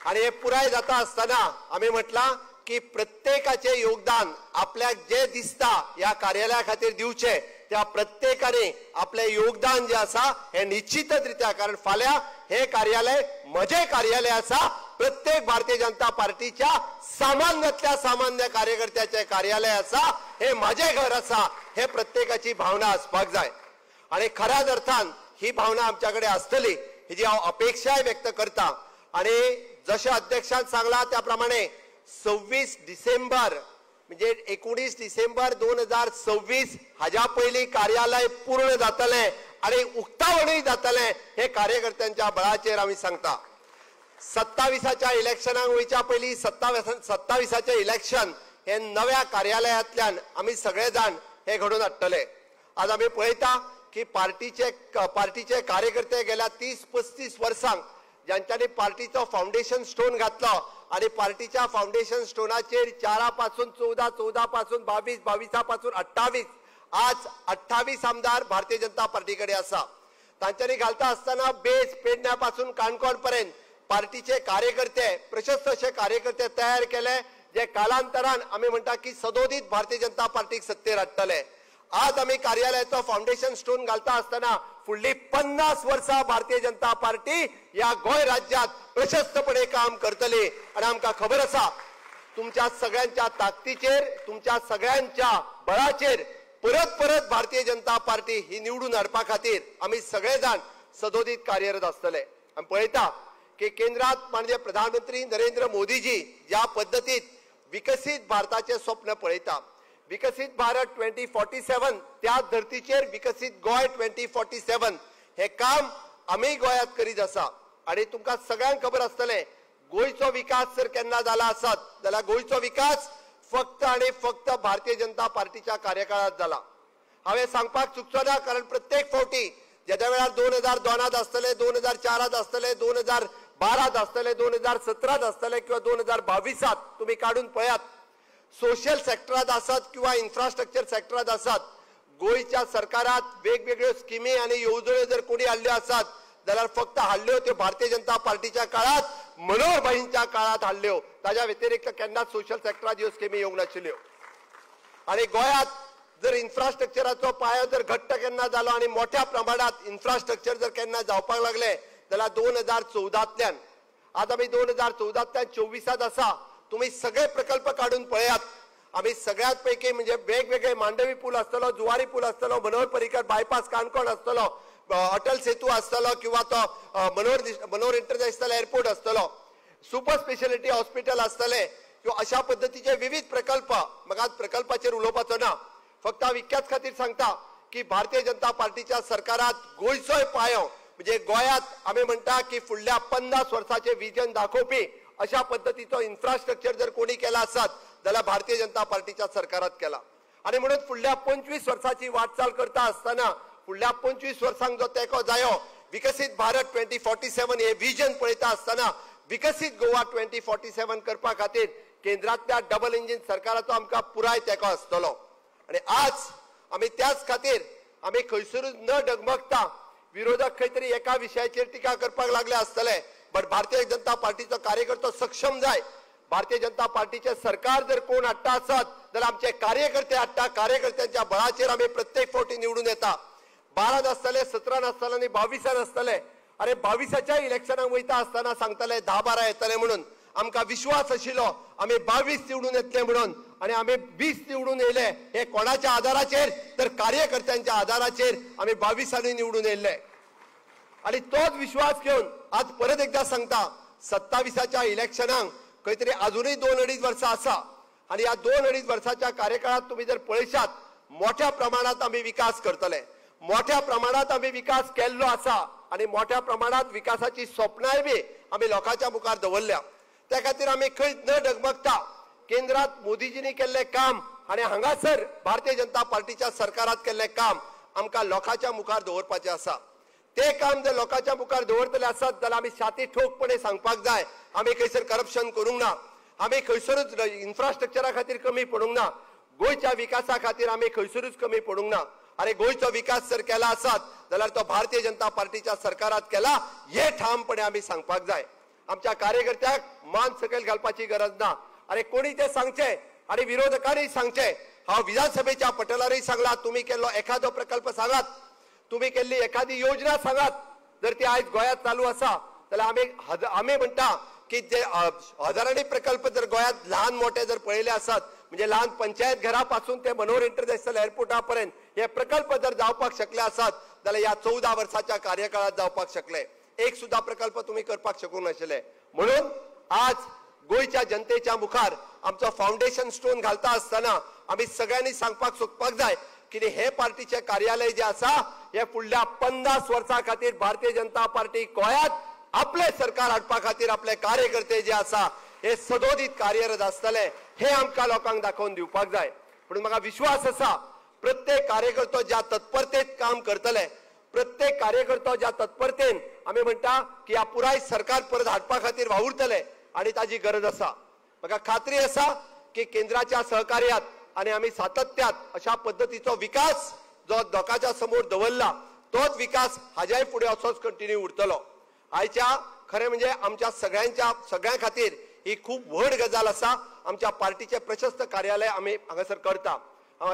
आणि हे पुराय जाता आसतना आमी म्हटलां की प्रत्येकाचे योगदान आपल्याक जे दिसता ह्या कार्यालया खातीर दिवचे, त्या प्रत्येकाने आपले योगदान जे आसा हे निश्चितच रित्या, कारण फाल्यां हे कार्यालय म्हजे कार्यालय आसा, प्रत्येक भारतीय जनता पार्टीच्या सामान्यातल्या सामान्य कार्यकर्त्याचे कार्यालय आसा, हे माझे घर आसा, हे प्रत्येकाची भावना आसपाक जाय। आणि खऱ्याच अर्थान ही भावना आमच्याकडे असतली हेची हांव अपेक्षाय व्यक्त करता। आणि जशे अध्यक्षान सांगला त्या प्रमाणे 26 डिसेंबर म्हणजे 19 डिसेंबर 2026 हाज्या पयलीं कार्यालय पूर्ण जातले आणि उक्तावणूय जातले हे कार्यकर्त्यांच्या बळाचेर आमी सांगता। 27च्या इलेक्शनाक वयच्या पयलीं 27चे इलेक्शन हे नव्या कार्यालयांतल्यान आमी सगळे जाण हे घडोवन हाडटले। आज आमी पळयता की पार्टीचे कार्यकर्ते गेल्या 30-35 वर्सांक ज्यांच्यानी पार्टीचो फाउंडेशन स्टोन घातलो आणि पार्टीच्या फाउंडेशन स्टोनाचेर 4 पासून 14, 14 पासून 22, 22 पासून 28, आज 28 आमदार भारतीय जनता पार्टीकडे आसा। तांच्यांनी घालता असताना बेस पेडण्यापासून काणकोण पर्यंत पार्टीचे कार्यकर्ते, प्रशस्त असे कार्यकर्ते तयार केले, जे कालांतरान आमी म्हणटा की सदोदित भारतीय जनता पार्टीक सत्तेर हाडटले। आज आमी कार्यालयाचो फाउंडेशन स्टोन घालता असताना फुडली 50 वर्सां भारतीय जनता पार्टी या गोंय राज्यात प्रशस्तपणे काम करतली। आणि आमकां खबर आसा तुमच्या सगळ्यांच्या ताकदीचेर, तुमच्या सगळ्यांच्या बळाचेर परत परत भारतीय जनता पार्टी ही निवडून हाडपा खातीर आमी सगळे जाण सदोदित कार्यरत आसतले। आमी पळयता की केंद्रात माननीय प्रधानमंत्री नरेंद्र मोदीजी ज्या पद्धतीत विकसित भारताचे स्वप्न पळयता, विकसित भारत 2047 त्या धर्तीचेर विकसित गोंय 2047 हे काम आमी गोंयांत करीत आसा। आणि तुमकां सगळ्यांक खबर आसतले गोंयचो विकास जर केन्ना जाला आसत जाल्यार गोंयचो विकास फक्त आणि फक्त भारतीय जनता पार्टीच्या कार्यकाळात जाला। हांवें सांगपाक चुकचो ना, कारण प्रत्येक फावटी ज्या वेळार 2002 आसतले, 2004 आसतले, 2012 आसतले, 2017 आसतले किंवा 2022 तुम्ही काढून पळयात, सोशल सेक्टरात आसत किंवा इन्फ्रास्ट्रक्चर सेक्टरात आसत, गोंयच्या सरकारात वेगवेगळ्यो स्किमी आणि येवजण्यो जर कोणी हाडल्यो आसत जाल्यार फक्त हाडल्यो त्यो भारतीय जनता पार्टीच्या काळात, मनोहर भाईंच्या काळात हाडल्यो। ताच्या व्यतिरिक्त केन्नाच सोशल सेक्टरात ह्यो स्किमी येवंक नाशिल्ल्यो। आणि गोंयांत जर इन्फ्रास्ट्रक्चराचो पायो जर घट्ट केन्ना जालो आणि मोठ्या प्रमाणात इन्फ्रास्ट्रक्चर जर केन्ना जावपाक लागले जाल्यार 2014तल्यान, आज आमी 2014तल्यान 24 आसा, तुम्ही सगळे प्रकल्प काढून पळयात। आम्ही सगळ्यात पैकी म्हणजे वेगवेगळे मांडवी पूल आसतलो, जुवारी पूल आसतलो, मनोहर पर्रीकर बायपास काणकोण आसतलो, अटल सेतू आसतलो किंवा तो मनोहर इंटरनॅशनल एअरपोर्ट आसतलो, सुपर स्पेशालिटी हॉस्पिटल आसतले किंवा अशा पद्धतीचे विविध प्रकल्प. म्हाका प्रकल्पाचेर उलोवपाचो ना, फक्त हांव इतक्याच खातीर सांगता की भारतीय जनता पार्टीच्या सरकारात गोंयचोय पायो म्हणजे गोंयांत आमी म्हणटा की फुडल्या 50 वर्सांचे विजन दाखोवपी अशा पद्धतीचो इन्फ्रास्ट्रक्चर जर कोणी केला आसत जाल्यार भारतीय जनता पार्टीच्या सरकारात केला. आणि म्हणून फुडल्या 25 वर्सांची वाटचाल करता आसतना फुडल्या 25 वर्सांक जो तेंको जायो विकसीत भारत 2047 हे विजन पळयता आसतना विकसीत गोवा 2047 करपा खातीर केंद्रांतल्या डबल इंजिन सरकाराचो आमकां पुराय तेंको आसतलो. आणि आज आमी त्याच खातीर आमी खंयसरूच न डगमगता विरोधक खंय तरी एका विशयाचेर टिका करपाक लागले आसतले, बट भारतीय जनता पार्टीचो कार्यकर्तो सक्षम जाय. भारतीय जनता पार्टीचे सरकार जर कोण हाडटा आसत जाल्यार आमचे कार्यकर्ते हाडटा. कार्यकर्त्यांच्या बळाचेर आमी प्रत्येक फावटी निवडून येता. 12 नासतले, 17 नासतले आनी 22 नासतले. अरे 22च्या इलेक्शनाक वयता आसतना सांगताले 10-12 येतले म्हणून. आमकां विश्वास आशिल्लो आमी 22 निवडून येतले म्हणून, आणि आमी 20 निवडून येयले. हे कोणाच्या आधाराचेर तर कार्यकर्त्यांच्या आधाराचेर आमी 22 निवडून येयले. आणि तोच विश्वास घेवन आज परत एकदा सांगता 27च्या इलेक्शनाक खंय तरी अजूनही 2-2.5 वर्सां आसा. आणि ह्या 2-2.5 वर्साच्या कार्यकाळात तुम्ही जर पळयशात मोठ्या प्रमाणात आमी विकास करतले, मोठ्या प्रमाणात आमी विकास केल्लो आसा आणि मोठ्या प्रमाणात विकासाची स्वप्नाय बी आमी लोकांच्या मुखार दवरल्या. त्या खातीर आमी खंय न डगमगता केंद्रात मोदीजींनी केल्ले काम आणि हांगासर भारतीय जनता पार्टीच्या सरकारात केल्ले काम आमकां लोकांच्या मुखार दवरपाचें आसा. ते काम जर लोकांच्या मुखार दवरतले आसत जाल्यार आमी छाती ठोकपणे सांगपाक जाय आमी खंयसर करप्शन करूंक ना, आमी खंयसरूच इन्फ्रास्ट्रक्चरा खातीर कमी पडूंक ना, गोंयच्या विकासा खातीर आमी खंयसरूच कमी पडूंक ना. अरे गोंयचो विकास जर केला आसत जाल्यार तो भारतीय जनता पार्टीच्या सरकारात केला हे ठामपणे आमी सांगपाक जाय. आमच्या कार्यकर्त्याक मान सकयल घालपाची गरज ना. अरे कोणी ते सांगचे आणि विरोधकांनी सांगचे. हांव विधानसभेच्या पटलारय सांगला तुम्ही केल्लो एखादो प्रकल्प सांगात, तुम्ही केल्ली एखादी योजना सांगात. जर ती आयज गोंयांत चालू आसा जाल्यार आमी म्हणटा की जे हजारांनी प्रकल्प जर गोंयांत लहान मोठे जर पळयले आसत म्हणजे लहान पंचायत घरापासून ते मनोहर इंटरनॅशनल एअरपोर्टा पर्यंत हे प्रकल्प जर जावपाक शकले आसत जाल्यार ह्या 14 वर्साच्या कार्यकाळात जावपाक शकले. एक सुद्धा प्रकल्प तुम्ही करपाक शकूंक नाशिल्ले. म्हणून आज गोंयच्या जनतेच्या मुखार आमचो फाउंडेशन स्टोन घालता आसतना आमी सगळ्यांनी सांगपाक सोदपाक जाय की हे पार्टीचे कार्यालय जे आसा हे फुडल्या 50 वर्सां खातीर भारतीय जनता पार्टी गोंयांत आपले सरकार हाडपा खातीर आपले कार्यकर्ते जे आसा हे सदोदीत कार्यरत आसतले हे आमकां लोकांक दाखोवन दिवपाक जाय. म्हणून म्हाका विश्वास आसा प्रत्येक कार्यकर्तो ज्या तत्परतेत काम करतले, प्रत्येक कार्यकर्तो ज्या तत्परतेन आमी म्हणटा की ह्या पुराय सरकार परत हाडपा खातीर वावुरतले आणि ताची गरज आसा. म्हाका खात्री आसा की केंद्राच्या सहकार्यात आणि आमी सातत्यात अशा पद्धतीचो विकास जो लोकांच्या समोर दवरला तोच विकास हाज्याय फुडें असोच कंटिन्यू उरतलो. आयच्या खरें म्हणजे आमच्या सगळ्यां खातीर ही खूब व्हड गजाल आसा. आमच्या पार्टीचे प्रशस्त कार्यालय आमी हांगासर करता.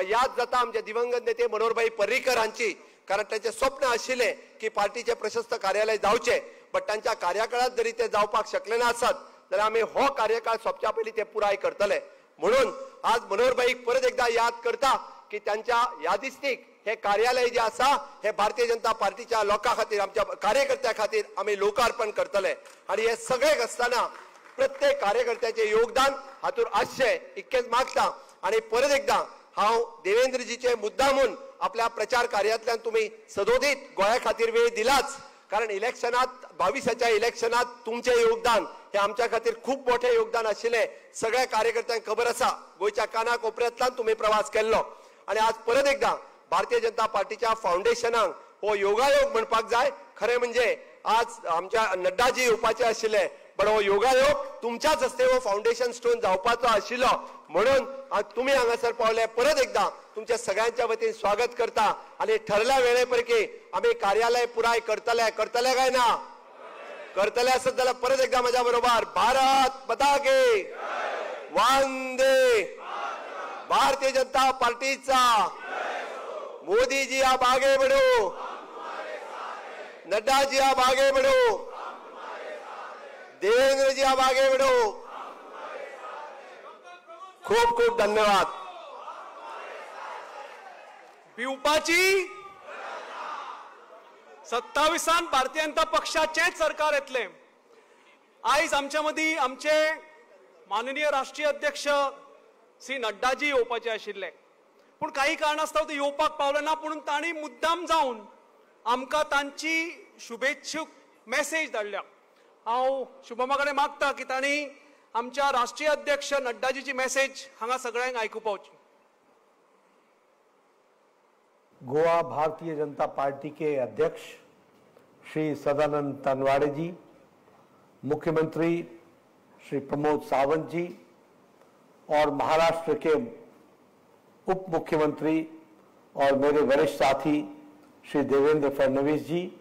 याद जाता आमचे दिवंगत नेते मनोहरभाई पर्रीकर हांची, कारण त्यांचे स्वप्न आशिल्ले की पार्टीचे प्रशस्त कार्यालय जावचे, बट तांच्या कार्यकाळात जरी ते जावपाक शकले नासत जाल्यार आमी हो कार्यकाळ सोंपच्या पयलीं ते पुराय करतले. म्हणून आज मनोहरभाईक परत एकदा याद करता की त्यांच्या यादिस्तीक हे कार्यालय जे आसा हे भारतीय जनता पार्टीच्या लोकां खातीर आमच्या कार्यकर्त्यां खातीर आमी लोकार्पण करतले. आणि हे सगळे आसतना प्रत्येक कार्यकर्त्याचे योगदान हातूंत आसचें इतकेंच मागता. आणि परत एकदा हांव देवेंद्रजीचे मुद्दामून आपल्या प्रचार कार्यातल्यान तुम्ही सदोदीत गोंया खातीर वेळ दिलाच, कारण इलेक्शनात 22च्या इलेक्शनात तुमचे योगदान हे आमच्या खातीर खूप मोठे योगदान आशिल्ले. सगळ्या कार्यकर्त्यांक खबर आसा गोंयच्या काना कोपऱ्यांतल्यान तुम्ही प्रवास केल्लो. आणि आज परत एकदा भारतीय जनता पार्टीच्या फाउंडेशनाक हो योगायोग म्हणपाक जाय. खरें म्हणजे आज आमच्या नड्डाजी येवपाचे आशिल्ले, पण हो योगायोग तुमच्याच हस्ते हो फाउंडेशन स्टोन जावपाचो आशिल्लो. म्हणून आज तुम्ही हांगासर पावले. परत एकदा तुमच्या सगळ्यांच्या वतीन स्वागत करता. आणि ठरल्या वेळेपैकी आम्ही कार्यालय पुराय करतले काय ना? करतले आसत जाल्यार परत एकदा माझ्या बरोबर भारत माता की वंदे. भारतीय जनता पार्टीचा मोदी जी आप आगे बढ़ो, नड्डा जी आप आगे बढ़ो, देवेंद्र जी आप आगे बढ़ो. खूप खूप धन्यवाद. पिवपाची 27 भारतीय जनता पक्षाचेच सरकार येतले. आयज आमच्या मदीं आमचे माननीय राष्ट्रीय अध्यक्ष श्री नड्डाजी येवपाचे आशिल्ले, पूण काही कारणास्तव ते येवपाक पावले ना. पूण तांणी मुद्दाम जावन आमकां तांची शुभेच्छूक मेसेज धाडल्या. हांव शुभमा कडेन मागता की तांणी आमच्या राष्ट्रीय अध्यक्ष नड्डाजीची मेसेज हांगा सगळ्यांक आयकूं पावची. गोवा भारतीय जनता पार्टी के अध्यक्ष श्री सदानंद तनवाड़े जी, मुख्यमंत्री श्री प्रमोद सावंत जी और महाराष्ट्र के उप मुख्यमंत्री और मेरे वरिष्ठ साथी श्री देवेंद्र फडणवीस जी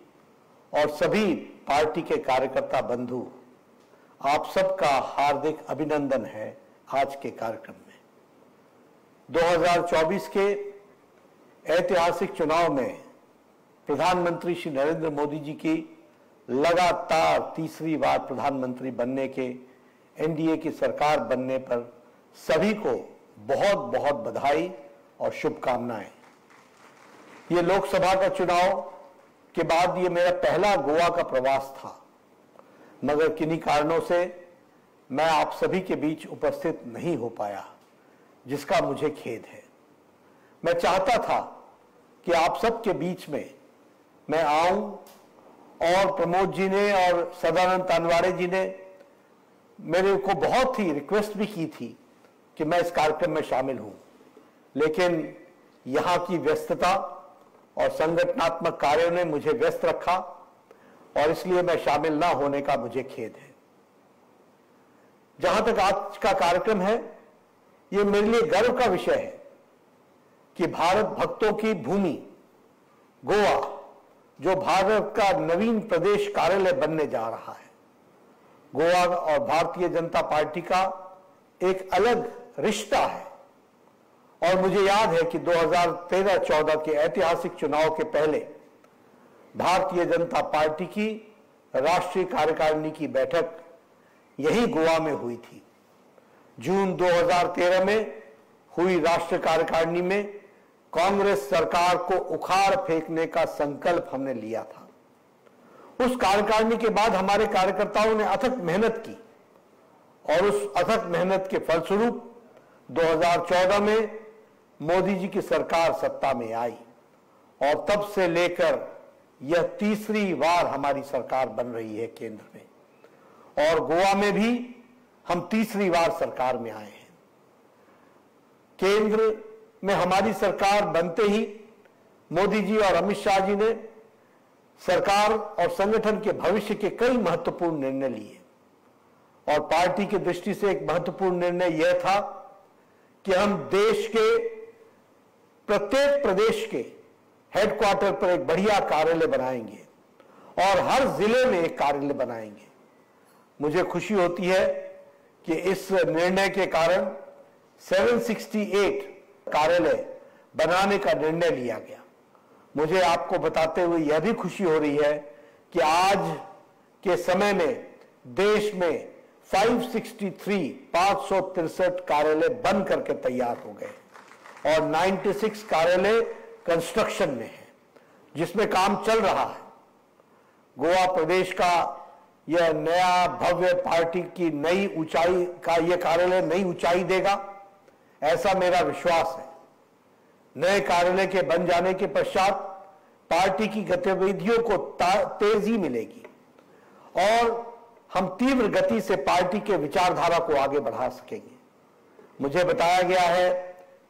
और सभी पार्टी के कार्यकर्ता बंधु, आप सबका हार्दिक अभिनंदन है आज के कार्यक्रम में। 2024 के ऐतिहासिक चुनाव में प्रधानमंत्री श्री नरेंद्र मोदी जी की लगातार तीसरी बार प्रधानमंत्री बनने के, एनडीए की सरकार बनने पर सभी को बहुत बहुत बधाई और शुभकामनाएं। ये लोकसभा का चुनाव के बाद ये मेरा पहला गोवा का प्रवास था, मगर किन्हीं कारणों से मैं आप सभी के बीच उपस्थित नहीं हो पाया, जिसका मुझे खेद है। मैं चाहता था कि आप सबके बीच में मैं आऊं और प्रमोद जी ने और सदानंद तनवाड़े जी ने मेरे को बहुत ही रिक्वेस्ट भी की थी कि मैं इस कार्यक्रम में शामिल हूं, लेकिन यहां की व्यस्तता और संगठनात्मक कार्यों ने मुझे व्यस्त रखा और इसलिए मैं शामिल ना होने का मुझे खेद है। जहां तक आज का कार्यक्रम है, ये मेरे लिए गर्व का विषय है कि भारत भक्तों की भूमि गोवा, जो भारत का नवीन प्रदेश कार्यालय बनने जा रहा है, गोवा और भारतीय जनता पार्टी का एक अलग रिश्ता है। और मुझे याद है कि 2013-14 के ऐतिहासिक चुनाव के पहले भारतीय जनता पार्टी की राष्ट्रीय कार्यकारिणी की बैठक यही गोवा में हुई थी। जून 2013 में हुई राष्ट्रीय कार्यकारिणी में कांग्रेस सरकार को उखाड़ फेंकने का संकल्प हमने लिया था। उस कार्यकारिणी के बाद हमारे कार्यकर्ताओं ने अथक मेहनत की और उस अथक मेहनत के फलस्वरूप 2014 में मोदी जी की सरकार सत्ता में आई और तब से लेकर यह तीसरी बार हमारी सरकार बन रही है केंद्र में, और गोवा में भी हम तीसरी बार सरकार में आए हैं। केंद्र में हमारी सरकार बनते ही मोदी जी और अमित शाह जी ने सरकार और संगठन के भविष्य के कई महत्वपूर्ण निर्णय लिए और पार्टी की दृष्टि से एक महत्वपूर्ण निर्णय यह था कि हम देश के प्रत्येक प्रदेश के हेडक्वार्टर पर एक बढ़िया कार्यालय बनाएंगे और हर जिले में एक कार्यालय बनाएंगे। मुझे खुशी होती है कि इस निर्णय के कारण 768 कार्यालय बनाने का निर्णय लिया गया। मुझे आपको बताते हुए यह भी खुशी हो रही है कि आज के समय में देश में 563 कार्यालय बन करके तैयार हो गए और 96 कार्यालय कंस्ट्रक्शन में है, जिसमें काम चल रहा है। गोवा प्रदेश का यह नया भव्य पार्टी की नई ऊंचाई का यह कार्यालय नई ऊंचाई देगा, ऐसा मेरा विश्वास है। नए कार्यालय के बन जाने के पश्चात पार्टी की गतिविधियों को तेजी मिलेगी और हम तीव्र गति से पार्टी के विचारधारा को आगे बढ़ा सकेंगे। मुझे बताया गया है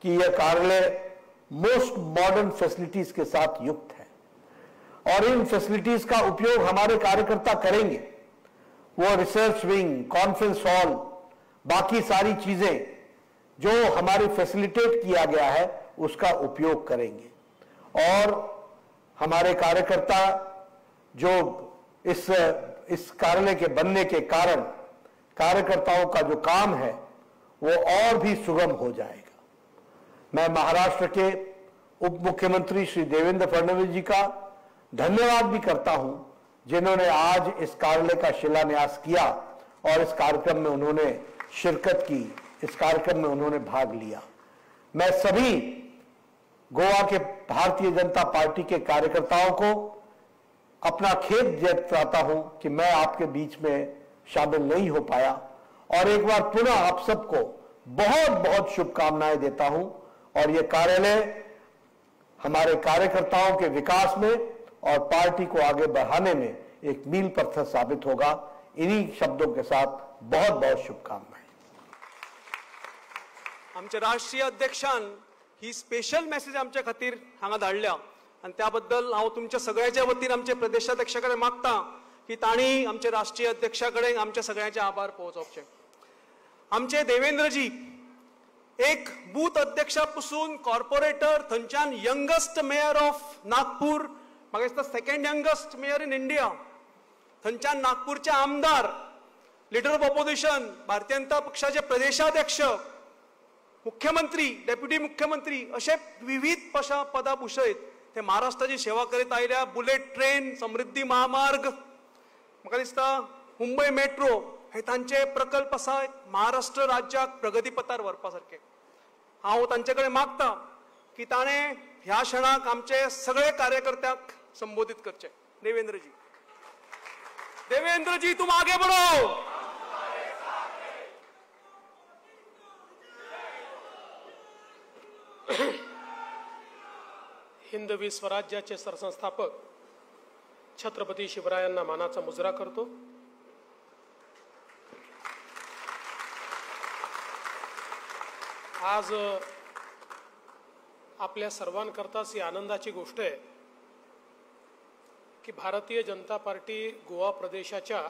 कि यह कार्यालय मोस्ट मॉडर्न फैसिलिटीज के साथ युक्त है और इन फैसिलिटीज का उपयोग हमारे कार्यकर्ता करेंगे। वो रिसर्च विंग, कॉन्फ्रेंस हॉल, बाकी सारी चीजें जो हमारे फैसिलिटेट किया गया है उसका उपयोग करेंगे और हमारे कार्यकर्ता जो इस कार्यालय के बनने के कारण कार्यकर्ताओं का जो काम है वो और भी सुगम हो जाएगा। मैं महाराष्ट्र के उप मुख्यमंत्री श्री देवेंद्र फडणवीस जी का धन्यवाद भी करता हूं, जिन्होंने आज इस कार्यालय का शिलान्यास किया और इस कार्यक्रम में उन्होंने शिरकत की, इस कार्यक्रम में उन्होंने भाग लिया। मैं सभी गोवा के भारतीय जनता पार्टी के कार्यकर्ताओं को अपना खेद जताता हूं कि मैं आपके बीच में शामिल नहीं हो पाया, और एक बार पुनः आप सबको बहुत बहुत शुभकामनाएं देता हूं। और यह कार्यालय हमारे कार्यकर्ताओं के विकास में और पार्टी को आगे बढ़ाने में एक मील पत्थर साबित होगा। इन्हीं शब्दों के साथ बहुत बहुत शुभकामनाएं। आमचे राष्ट्रीय अध्यक्षान ही स्पेशल मेसेज आमच्या खातीर हांगा धाडल्या, आणि त्याबद्दल हांव तुमच्या सगळ्यांच्या वतीन आमचे प्रदेशाध्यक्षा कडेन मागता की तांणी आमचे राष्ट्रीय अध्यक्षा कडेन आमचे सगळ्यांचे आभार पोहोचोवचे। आमचे देवेंद्रजी एक बूथ अध्यक्षापासून कॉर्पोरेटर, थंयच्यान यंगस्ट मेयर ऑफ नागपूर, म्हाका दिसता second youngest mayor in India, थंयच्यान नागपूरचे आमदार, leader of opposition, Bharatiya Janata पक्षाचे प्रदेशाध्यक्ष, मुख्यमंत्री, डेप्युटी मुख्यमंत्री असे विविध पदां भूषयत ते महाराष्ट्राची सेवा करीत आयल्या। बुलेट ट्रेन, समृद्धी महामार्ग, म्हाका दिसता मुंबई मेट्रो हे तांचे प्रकल्प आसा महाराष्ट्र राज्याक प्रगती पथार व्हरपा सारखे। हांव तांचे कडेन मागता की ताणें ह्या क्षणाक आमचे सगळे कार्यकर्त्यांक संबोधित करचे। देवेंद्रजी, देवेंद्रजी तुम आगे बढ़ो। हिंदवी स्वराज्याचे सरसंस्थापक छत्रपती शिवरायांना मानाचा मुजरा करतो। आज आपल्या सर्वांकरताच ही आनंदाची गोष्ट आहे की भारतीय जनता पार्टी गोवा प्रदेशाच्या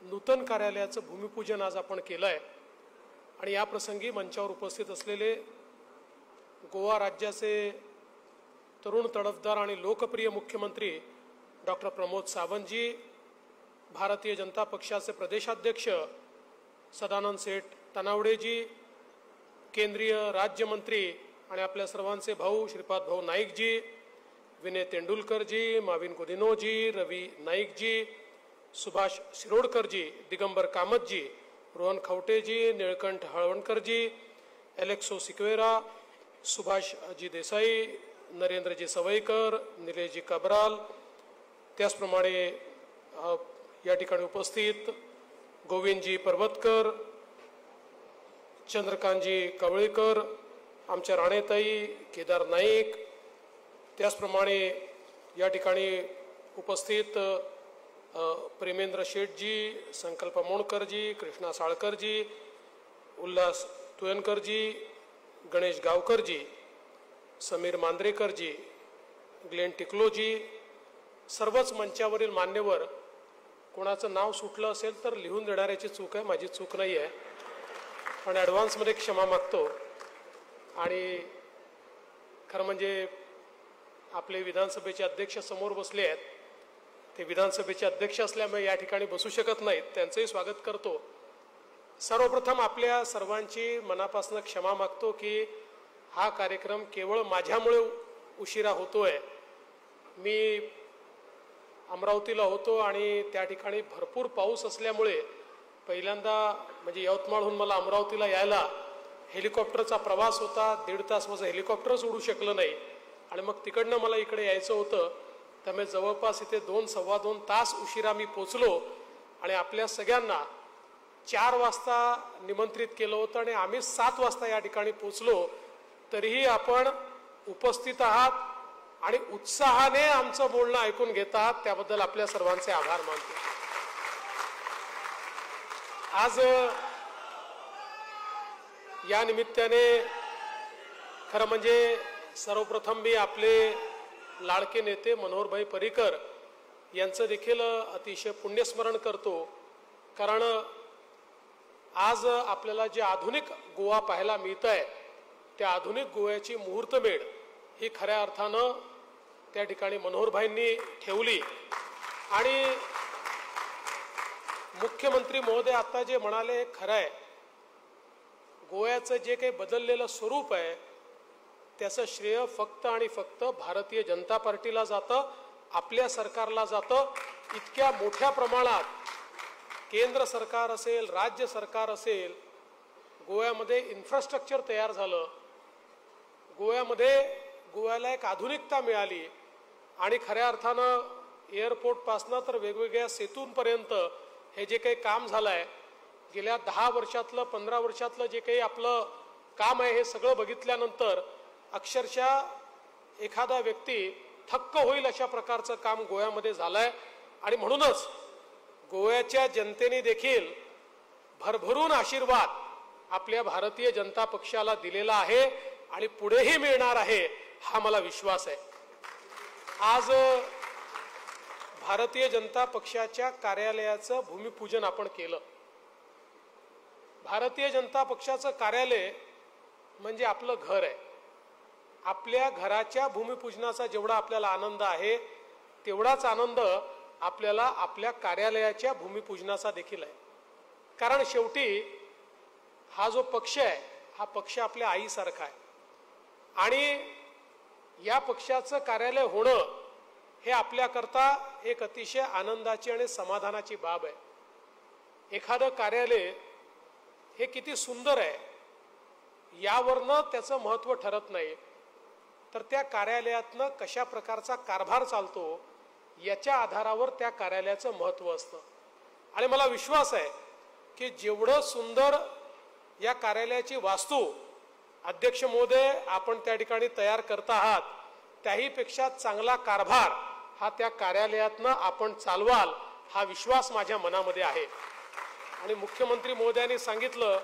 नूतन कार्यालयाचं भूमिपूजन आज आपण केलं आहे। आणि या प्रसंगी मंचावर उपस्थित असलेले गोवा राज्याचे तरुण तडफदार आणि लोकप्रिय मुख्यमंत्री डॉक्टर प्रमोद सावंतजी, भारतीय जनता पक्षाचे प्रदेशाध्यक्ष सदानंद सेठ तनावडेजी, केंद्रीय राज्यमंत्री आणि आपल्या सर्वांचे भाऊ श्रीपाद भाऊ नाईकजी, विनय तेंडुलकरजी, माविन गुदिनोजी, रवी नाईकजी, सुभाष शिरोडकरजी, दिगंबर कामतजी, रोहन खवटेजी, निळकंठ हळवणकरजी, एलेक्सो सिक्वेरा, सुभाषजी देसाई, नरेंद्रजी सवयकर, निलेशजी कबराल, त्याचप्रमाणे या ठिकाणी उपस्थित गोविंदजी पर्वतकर, चंद्रकांतजी कवळेकर, आमच्या राणेताई, केदार नाईक, त्याचप्रमाणे या ठिकाणी उपस्थित प्रेमेंद्र शेठजी, संकल्प मोणकरजी, कृष्णा साळकरजी, उल्हास तुयनकरजी, गणेश गावकरजी, समीर मांद्रेकरजी, ग्लेन टिकलोजी, सर्वच मंचावरील मान्यवर। कोणाचं नाव सुटलं असेल तर लिहून देणाऱ्याची चूक आहे, माझी चूक नाही आहे, पण ॲडव्हान्समध्ये क्षमा मागतो। आणि खरं म्हणजे आपले विधानसभेचे अध्यक्ष समोर बसले आहेत, ते विधानसभेचे अध्यक्ष असल्यामुळे या ठिकाणी बसू शकत नाहीत, त्यांचंही स्वागत करतो। सर्वप्रथम आपल्या सर्वांची मनापासून क्षमा मागतो की हा कार्यक्रम केवळ माझ्यामुळे उशिरा होतोय। मी अमरावतीला होतो आणि त्या ठिकाणी भरपूर पाऊस असल्यामुळे पहिल्यांदा म्हणजे यवतमाळहून मला अमरावतीला यायला हेलिकॉप्टरचा प्रवास होता, 1.5 तास माझं हेलिकॉप्टरच उडू शकलं नाही, आणि मग तिकडनं मला इकडे यायचं होतं, त्यामुळे जवळपास इथे 2-2.25 तास उशिरा मी पोचलो। आणि आपल्या सगळ्यांना 4 वाजता निमंत्रित केलं होतं आणि आम्ही 7 वाजता या ठिकाणी पोचलो, तरीही आपण उपस्थित आहात आणि उत्साहाने आमचं बोलणं ऐकून घेत आहात, त्याबद्दल आपल्या सर्वांचे आभार मानतो। आज या निमित्ताने खरं म्हणजे सर्वप्रथम मी आपले लाडके नेते मनोहरभाई पर्रिकर यांचं देखील अतिशय पुण्यस्मरण करतो, कारण आज आपल्याला जे आधुनिक गोवा पाहायला मिळत आहे त्या आधुनिक गोव्याची मुहूर्तमेढ ही खऱ्या अर्थानं त्या ठिकाणी मनोहरभाईंनी ठेवली। आणि मुख्यमंत्री महोदय आता जे म्हणाले हे खरं आहे, गोव्याचं जे काही बदललेलं स्वरूप आहे त्याचं श्रेय फक्त आणि फक्त भारतीय जनता पार्टीला जातं, आपल्या सरकारला जातं। इतक्या मोठ्या प्रमाणात केंद्र सरकार असेल, राज्य सरकार असेल, गोव्यामध्ये इन्फ्रास्ट्रक्चर तयार झालं, गोव्याला एक आधुनिकता मिळाली, आणि खऱ्या अर्थानं एअरपोर्टपासनं तर वेगवेगळ्या सेतूंपर्यंत हे जे काही काम झालं आहे, गेल्या 10 वर्षातलं 15 वर्षातलं जे काही आपलं काम आहे, हे सगळं बघितल्यानंतर अक्षरशः एखादा व्यक्ती थक्क होईल अशा प्रकारचं काम गोव्यामध्ये झालं आहे. आणि म्हणूनच गोव्याच्या जनतेने देखील भरभरून आशीर्वाद आपल्या भारतीय जनता पक्षाला दिलेला आहे आणि पुढेही मिळणार आहे, हा मला विश्वास आहे. आज भारतीय जनता पक्षाच्या कार्यालयाचं भूमिपूजन आपण केलं. भारतीय जनता पक्षाचं कार्यालय म्हणजे आपलं घर आहे. आपल्या घराच्या भूमिपूजनाचा जेवढा आपल्याला आनंद आहे, तेवढाच आनंद आपल्याला आपल्या कार्यालयाच्या भूमिपूजनाचा देखील आहे. कारण शेवटी हा जो पक्ष आहे, हा पक्ष आपल्या आईसारखा आहे आणि या पक्षाचं कार्यालय होणं हे आपल्याकरता एक अतिशय आनंदाची आणि समाधानाची बाब आहे. एखादं कार्यालय हे किती सुंदर आहे यावरनं त्याचं महत्त्व ठरत नाही, तर त्या कार्यालयातनं कशा प्रकारचा कारभार चालतो याच्या आधारावर त्या कार्यालयाचं महत्त्व असतं. आणि मला विश्वास आहे की जेवढं सुंदर या कार्यालयाची वास्तू अध्यक्ष महोदय आपण त्या ठिकाणी तयार करत आहात, त्याहीपेक्षा चांगला कारभार हा त्या कार्यालयातनं आपण चालवाल, हा विश्वास माझ्या मनामध्ये आहे. आणि मुख्यमंत्री महोदयांनी सांगितलं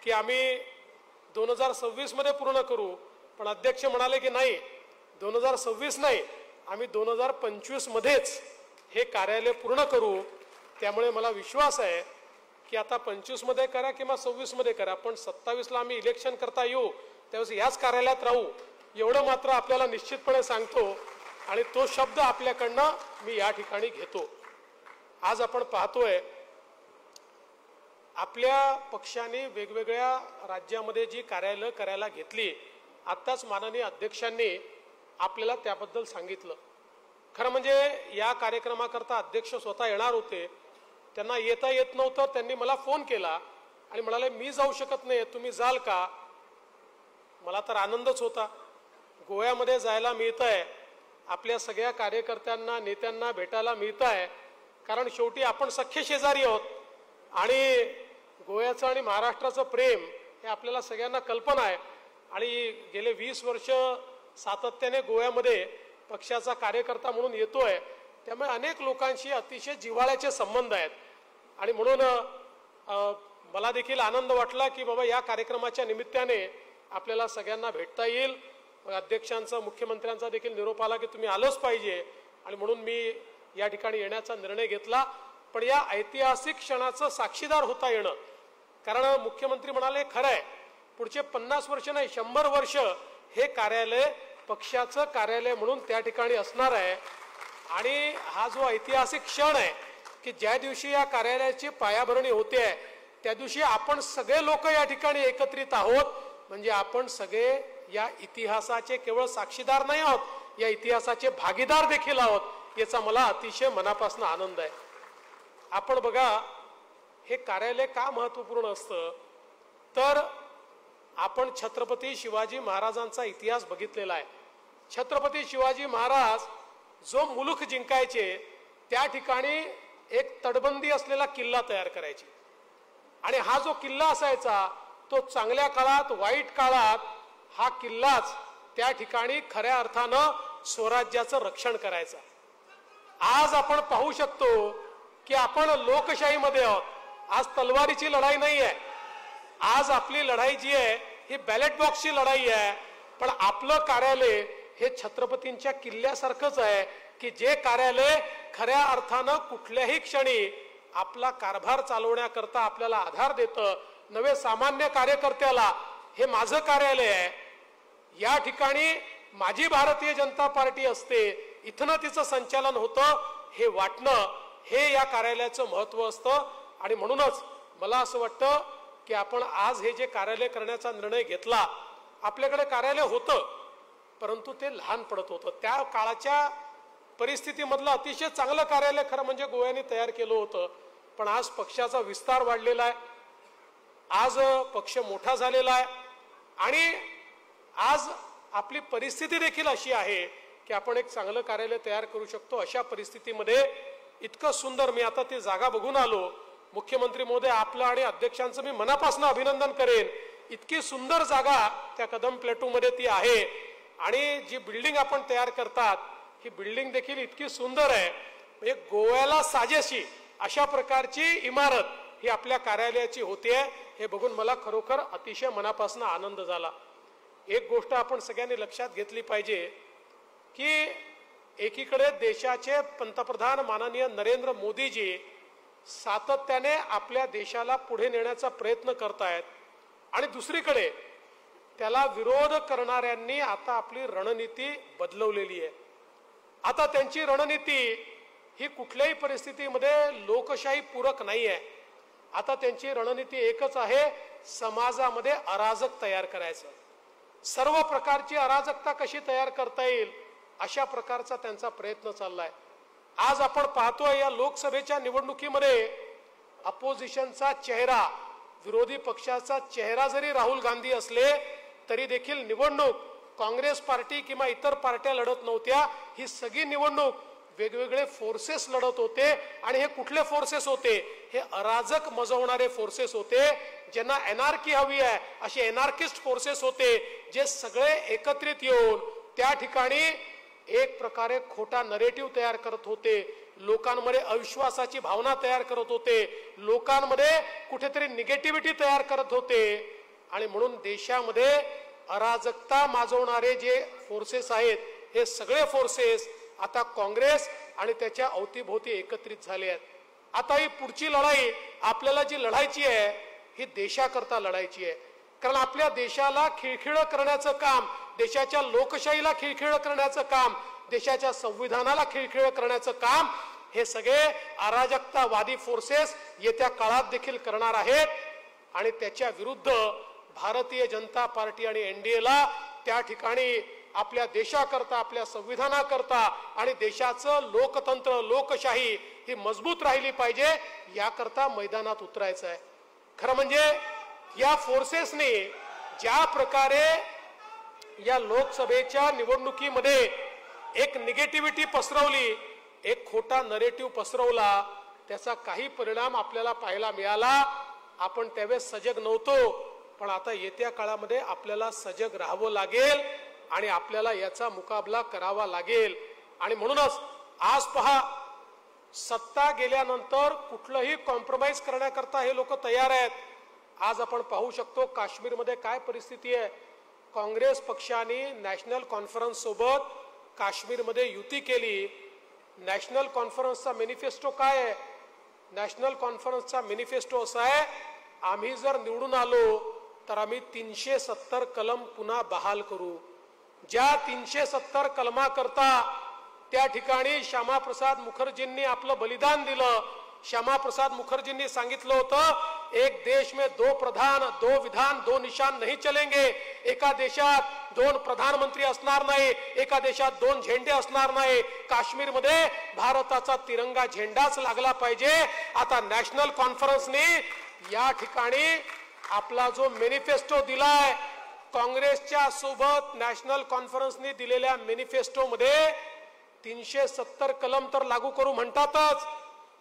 की आम्ही 2026 मध्ये पूर्ण करू, पण अध्यक्ष म्हणाले की नाही, 2026 नाही, आम्ही 2025 मध्येच हे कार्यालय पूर्ण करू. त्यामुळे मला विश्वास आहे की आता 25 मध्ये करा किंवा 26 मध्ये करा, पण 27ला आम्ही इलेक्शन करता येऊ त्यावेळेस याच कार्यालयात राहू, एवढं मात्र आपल्याला निश्चितपणे सांगतो. आणि तो शब्द आपल्याकडनं मी या ठिकाणी घेतो. आज आपण पाहतोय आपल्या पक्षाने वेगवेगळ्या राज्यामध्ये जी कार्यालय करायला घेतली, आत्ताच माननीय अध्यक्षांनी आपल्याला त्याबद्दल सांगितलं. खरं म्हणजे या कार्यक्रमाकरता अध्यक्ष स्वतः येणार होते, त्यांना येता येत नव्हतं. त्यांनी मला फोन केला आणि म्हणाले मी जाऊ शकत नाही, तुम्ही जाल का? मला तर आनंदच होता. गोव्यामध्ये जायला मिळत आहे, आपल्या सगळ्या कार्यकर्त्यांना नेत्यांना भेटायला मिळत आहे, कारण शेवटी आपण सख्खे शेजारी आहोत आणि गोव्याचं आणि महाराष्ट्राचं प्रेम हे आपल्याला सगळ्यांना कल्पना आहे. आणि गेले 20 वर्ष सातत्याने गोव्यामध्ये पक्षाचा कार्यकर्ता म्हणून येतोय, त्यामुळे अनेक लोकांशी अतिशय जिव्हाळ्याचे संबंध आहेत. आणि म्हणून मला देखील आनंद वाटला की बाबा या कार्यक्रमाच्या निमित्ताने आपल्याला सगळ्यांना भेटता येईल. अध्यक्षांचा मुख्यमंत्र्यांचा देखील निरोप आला की तुम्ही आलोच पाहिजे, आणि म्हणून मी या ठिकाणी येण्याचा निर्णय घेतला. पण या ऐतिहासिक क्षणाचं साक्षीदार होता येणं, कारण मुख्यमंत्री म्हणाले खरं आहे पुढचे 50 वर्ष नाही 100 वर्ष हे कार्यालय पक्षाचं कार्यालय म्हणून त्या ठिकाणी असणार आहे. आणि हा जो ऐतिहासिक क्षण आहे की ज्या दिवशी या कार्यालयाची पायाभरणी होते आहे, त्या दिवशी आपण सगळे लोक या ठिकाणी एकत्रित आहोत. म्हणजे आपण सगळे या इतिहासाचे केवळ साक्षीदार नाही आहोत, या इतिहासाचे भागीदार देखील आहोत, याचा मला अतिशय मनापासून आनंद आहे. आपण बघा हे कार्यालय का महत्त्वपूर्ण असतं, तर आपण छत्रपती शिवाजी महाराजांचा इतिहास बघितलेला आहे. छत्रपती शिवाजी महाराज जो मुलुख जिंकायचे त्या ठिकाणी एक तटबंदी असलेला किल्ला तयार करायचे, आणि हा जो किल्ला असायचा तो चांगल्या काळात वाईट काळात हा किल्लाच त्या ठिकाणी खऱ्या अर्थानं स्वराज्याचं रक्षण करायचा. आज आपण पाहू शकतो की आपण लोकशाहीमध्ये आहोत. आज तलवारीची लढाई नाही आहे, आज आपली लढाई जी आहे ही बॅलेट बॉक्सची लढाई आहे. पण आपलं कार्यालय हे छत्रपतींच्या किल्ल्यासारखंच आहे की जे कार्यालय खऱ्या अर्थानं कुठल्याही क्षणी आपला कारभार चालवण्याकरता आपल्याला आधार देतं. नवे सामान्य कार्यकर्त्याला हे माझं कार्यालय आहे, या ठिकाणी माझी भारतीय जनता पार्टी असते, इथनं तिचं संचालन होतं, हे वाटणं हे या कार्यालयाचं महत्त्व असतं. आणि म्हणूनच मला असं वाटतं की आपण आज हे जे कार्यालय करण्याचा निर्णय घेतला, आपल्याकडे कार्यालय होतं परंतु ते लहान पडत होतं. त्या काळाच्या परिस्थितीमधलं अतिशय चांगलं कार्यालय खरं म्हणजे गोव्याने तयार केलं होतं. पण आज पक्षाचा विस्तार वाढलेला आहे, आज पक्ष मोठा झालेला आहे, आणि आज आपली परिस्थिती देखील अशी आहे की आपण एक चांगलं कार्यालय तयार करू शकतो. अशा परिस्थितीमध्ये इतकं सुंदर, मी आता ती जागा बघून आलो. मुख्यमंत्री महोदय, आपलं आणि अध्यक्षांचं मी मनापासून अभिनंदन करेन. इतकी सुंदर जागा त्या कदम प्लेटूमध्ये ती आहे आणि जी बिल्डिंग आपण तयार करतात ही बिल्डिंग देखील इतकी सुंदर आहे. म्हणजे गोव्याला साजेशी अशा प्रकारची इमारत ही आपल्या कार्यालयाची होते. हे बघून मला खरोखर अतिशय मनापासून आनंद झाला. एक गोष्ट आपण सगळ्यांनी लक्षात घेतली पाहिजे की एकीकडे देशाचे पंतप्रधान माननीय नरेंद्र मोदीजी सातत्याने आपल्या देशाला पुढे नेण्याचा प्रयत्न करतायत आणि दुसरीकडे त्याला विरोध करणाऱ्यांनी आता आपली रणनीती बदलवलेली आहे. आता त्यांची रणनीती ही कुठल्याही परिस्थितीमध्ये लोकशाही पूरक नाही आहे. आता त्यांची रणनीती एकच आहे, समाजामध्ये अराजक तयार करायचं. सर्व प्रकारची अराजकता कशी तयार करता येईल अशा प्रकारचा त्यांचा प्रयत्न चाललाय. आज आपण पाहतोय या लोकसभेच्या निवडणुकीमध्ये अपोजिशनचा चेहरा, विरोधी पक्षाचा चेहरा जरी राहुल गांधी असले तरी देखील निवडणूक काँग्रेस पार्टी किंवा इतर पार्ट्या लढत नव्हत्या. ही सगळी निवडणूक वेगवेगळे फोर्सेस लढत होते आणि हे कुठले फोर्सेस होते? हे अराजक मजवणारे फोर्सेस होते. ज्यांना एनार्की हवी आहे असे एनार्किस्ट फोर्सेस होते, जे सगळे एकत्रित येऊन त्या ठिकाणी एक प्रकारे खोटा नरेटिव्ह तयार करत होते. लोकांमध्ये अविश्वासाची भावना तयार करत होते. लोकांमध्ये कुठेतरी निगेटिव्हिटी तयार करत होते. आणि म्हणून देशामध्ये अराजकता माजवणारे जे फोर्सेस आहेत हे सगळे फोर्सेस आता काँग्रेस आणि त्याच्या अवतीभोवती एकत्रित झाले आहेत. आता ही पुढची लढाई आपल्याला जी लढायची आहे ही देशाकरता लढायची आहे. कारण आपल्या देशाला खिळखिळ करण्याचं काम, देशाच्या लोकशाहीला खिळखिळ करण्याचं काम, देशाच्या संविधानाला खिळखिळ करण्याचं काम हे सगळे अराजकतावादी फोर्सेस येत्या काळात देखील करणार आहेत. आणि त्याच्या विरुद्ध भारतीय जनता पार्टी आणि एनडीएला त्या ठिकाणी आपल्या देशाकरता, आपल्या संविधानाकरता आणि देशाचं लोकतंत्र, लोकशाही ही मजबूत राहिली पाहिजे याकरता मैदानात उतरायचं आहे. खरं म्हणजे या फोर्सेसने ज्या प्रकारे या लोकसभेच्या निवडणुकीमध्ये एक निगेटिव्हिटी पसरवली, एक खोटा नरेटिव्ह पसरवला, त्याचा काही परिणाम आपल्याला पाहायला मिळाला. आपण त्यावेळेस सजग नव्हतो, पण आता येत्या काळामध्ये आपल्याला सजग राहावं लागेल आणि आपल्याला याचा मुकाबला करावा लागेल. आणि म्हणूनच आज पहा, सत्ता गेल्यानंतर कुठलंही कॉम्प्रोमाइज करण्याकरता हे लोक तयार आहेत. आज आपण पाहू शकतो काश्मीरमध्ये काय परिस्थिती आहे. काँग्रेस पक्षाने नॅशनल कॉन्फरन्स सोबत काश्मीरमध्ये युती केली. नॅशनल कॉन्फरन्सचा मॅनिफेस्टो काय आहे? नॅशनल कॉन्फरन्सचा मॅनिफेस्टो असा आहे, आम्ही जर निवडून आलो तर आम्ही 370 कलम पुन्हा बहाल करू. ज्या 370 कलमा करता त्या ठिकाणी श्यामाप्रसाद मुखर्जींनी आपलं बलिदान दिलं. श्यामाप्रसाद मुखर्जींनी सांगितलं होतं, एक देश में 2 प्रधान 2 विधान 2 निशान नहीं चलेंगे. एका देशात 2 प्रधानमंत्री असणार नाही, एका देशात 2 झेंडे असणार नाही. काश्मीरमध्ये भारताचा तिरंगा झेंडाच लागला पाहिजे. आता नॅशनल कॉन्फरन्सने या ठिकाणी आपला जो मॅनिफेस्टो दिलाय, काँग्रेसच्या सोबत नॅशनल कॉन्फरन्सने दिलेल्या मॅनिफेस्टोमध्ये 370 कलम तर लागू करू म्हणतातच,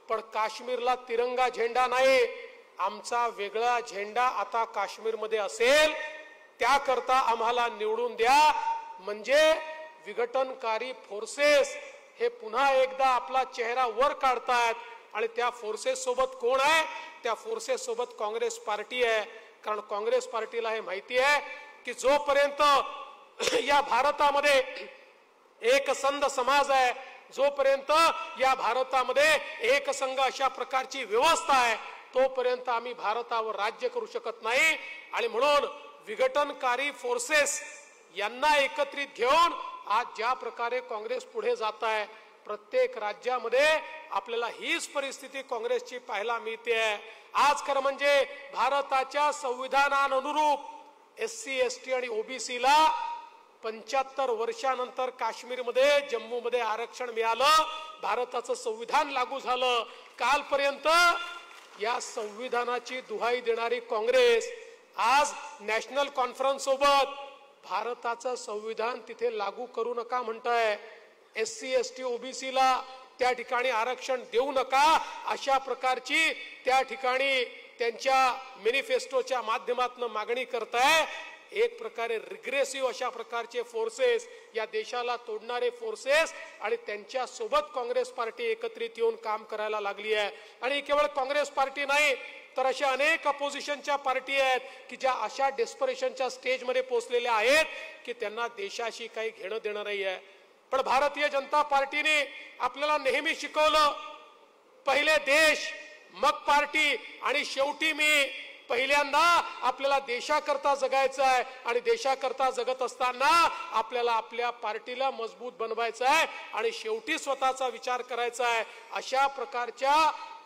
पण काश्मीरला तिरंगा झेंडा नाही. आमचा वेगळा झेंडा आता काश्मीरमध्ये असेल. त्याकरता आम्हाला निवडून द्या. म्हणजे विघटनकारी फोर्सेस हे पुन्हा एकदा आपला चेहरा वर काढतायत. आणि त्या फोर्सेस सोबत कोण आहे? त्या फोर्सेस सोबत काँग्रेस पार्टी आहे. कारण काँग्रेस पार्टीला हे माहिती आहे की जोपर्यंत या भारतामध्ये एकसंध समाज आहे, जोपर्यंत या भारतामध्ये एकसंघ अशा प्रकारची व्यवस्था आहे, तोपर्यंत आम्ही भारतावर राज्य करू शकत नाही. आणि म्हणून विघटनकारी फोर्सेस यांना एकत्रित घेऊन आज ज्या प्रकारे काँग्रेस पुढे जात आहे, प्रत्येक राज्यामध्ये आपल्याला हीच परिस्थिती काँग्रेसची पाहायला मिळते. आज खरं म्हणजे भारताच्या संविधानानुरूप SC ST आणि OBCला 75 वर्षानंतर काश्मीरमध्ये, जम्मूमध्ये आरक्षण मिळालं. भारताचं संविधान लागू झालं. कालपर्यंत या संविधानाची दुहाई देणारी काँग्रेस आज नॅशनल कॉन्फरन्स सोबत भारताचं संविधान तिथे लागू करू नका म्हणताय. SC ST OBCला त्या ठिकाणी आरक्षण देऊ नका अशा प्रकारची त्या ठिकाणी त्यांच्या मॅनिफेस्टोच्या माध्यमातून मागणी करताय. एक प्रकारे रिग्रेसिव्ह अशा प्रकारचे फोर्सेस, या देशाला तोडणारे फोर्सेस, आणि त्यांच्या सोबत काँग्रेस पार्टी एकत्रित येऊन काम करायला लागली आहे. आणि केवळ काँग्रेस पार्टी नाही तर अशा अनेक अपोजिशनच्या पार्टी आहेत की ज्या अशा डेस्परेशनच्या स्टेजमध्ये पोहोचलेल्या आहेत की त्यांना देशाशी काही घेणं देणं नाही आहे. पण भारतीय जनता पार्टीने आपल्याला नेहमी शिकवलं, पहिले देश मग पार्टी आणि शेवटी मी. पहिल्यांदा आपल्याला देशाकरता जगायचं आहे आणि देशाकरता जगत असताना आपल्याला आपल्या पार्टीला मजबूत बनवायचं आहे आणि शेवटी स्वतःचा विचार करायचा आहे. अशा प्रकारच्या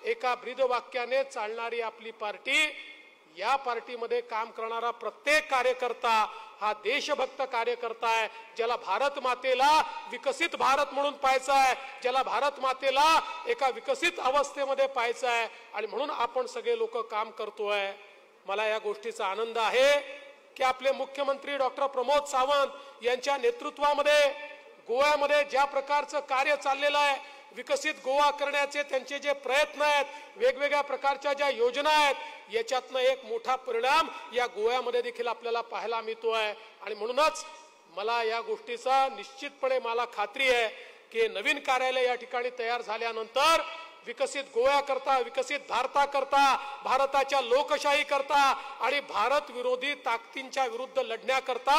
एका ब्रीदवाक्याने चालणारी आपली पार्टी, या पार्टीमध्ये काम करणारा प्रत्येक कार्यकर्ता हा देशभक्त कार्यकर्ता आहे, ज्याला भारत मातेला विकसित भारत म्हणून पाहायचा आहे, ज्याला भारत मातेला एका विकसित अवस्थेमध्ये पाहायचं आहे. आणि म्हणून आपण सगळे लोक काम करतोय. मला या गोष्टीचा आनंद आहे की आपले मुख्यमंत्री डॉक्टर प्रमोद सावंत यांच्या नेतृत्वामध्ये गोव्यामध्ये ज्या प्रकारचं कार्य चाललेलं आहे, विकसित गोवा करण्याचे त्यांचे जे प्रयत्न आहेत, वेगवेगळ्या प्रकारच्या ज्या योजना आहेत, याच्यातनं एक मोठा परिणाम या गोव्यामध्ये देखील आपल्याला पाहायला मिळतोय. आणि म्हणूनच मला या गोष्टीचा निश्चितपणे मला खात्री आहे की नवीन कार्यालय या ठिकाणी तयार झाल्यानंतर विकसित गोव्याकरता, विकसित भारताकरता, भारताच्या लोकशाही करता आणि भारत विरोधी ताकदींच्या विरुद्ध लढण्याकरता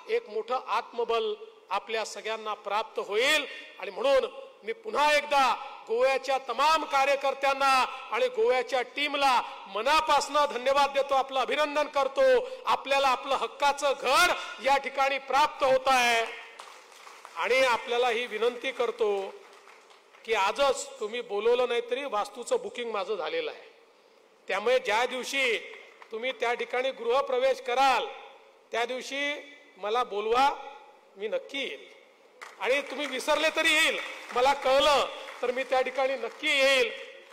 एक मोठं आत्मबल आपल्या सगळ्यांना प्राप्त होईल. आणि म्हणून मी पुन्हा एकदा गोव्याच्या तमाम कार्यकर्त्यांना आणि गोव्याच्या टीमला मनापासून धन्यवाद देतो, आपलं अभिनंदन करतो. आपल्याला आपलं हक्काचं घर या ठिकाणी प्राप्त होत आहे. आणि आपल्याला ही विनंती करतो की आजच तुम्ही बोलवलं नाही तरी वास्तूचं बुकिंग माझं झालेलं आहे. त्यामुळे ज्या दिवशी तुम्ही त्या ठिकाणी गृहप्रवेश कराल त्या दिवशी मला बोलवा, मी नक्की येईल. आणि तुम्ही विसरले तरी येईल, मला कळलं तर मी त्या ठिकाणी नक्की येईल.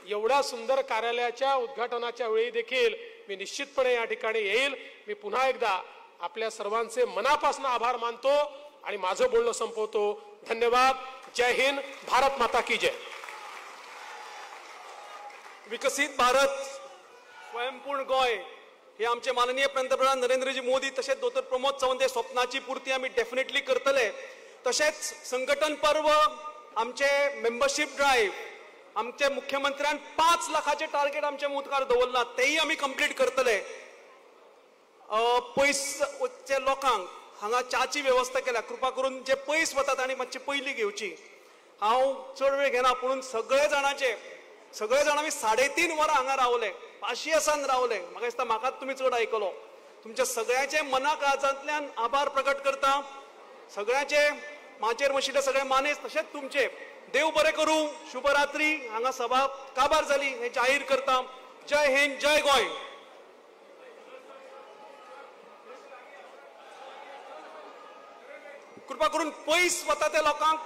एवढ्या सुंदर कार्यालयाच्या उद्घाटनाच्या वेळी देखील मी निश्चितपणे या ठिकाणी येईल. मी पुन्हा एकदा आपल्या सर्वांचे मनापासून आभार मानतो आणि माझं बोलणं संपवतो. धन्यवाद. जय हिंद. भारत माता की जय. विकसित भारत, स्वयंपूर्ण गोय हे आमचे माननीय पंतप्रधान नरेंद्रजी मोदी तसेच डॉक्टर प्रमोद सावंत हे स्वप्नाची पूर्ती आम्ही डेफिनेटली करतले. तसेच संघटन पर्व, आमचे मेंबरशिप ड्राईव्ह, आमचे मुख्यमंत्र्यान 5 लाखाचे टार्गेट आमच्या मुखार दवरला, तेही आम्ही कंप्लीट करतले. पयसचे लोकांक हांगा च्याची व्यवस्था केल्या. कृपा करून जे पयस वतात आणि मातशी पयली घेवची. हांव चड वेळ घेना, पूण सगळे जाण आमी 3.5 वरां हांगा रावले, पाशियेसान रावले. म्हाका दिसता म्हाकाच तुमी चड आयकलो. तुमच्या सगळ्याचे मना काळजांतल्यान आभार प्रकट करता. सगळ्याचे माचेर मशिले सगळे मानेस तशेंच तुमचे. देव बरें करूं. शुभरात्री. हांगा सभा काबार जाली हें जाहीर करता. जय हिंद, जय गोंय. कृपा करून पयस वता त्या लोकांक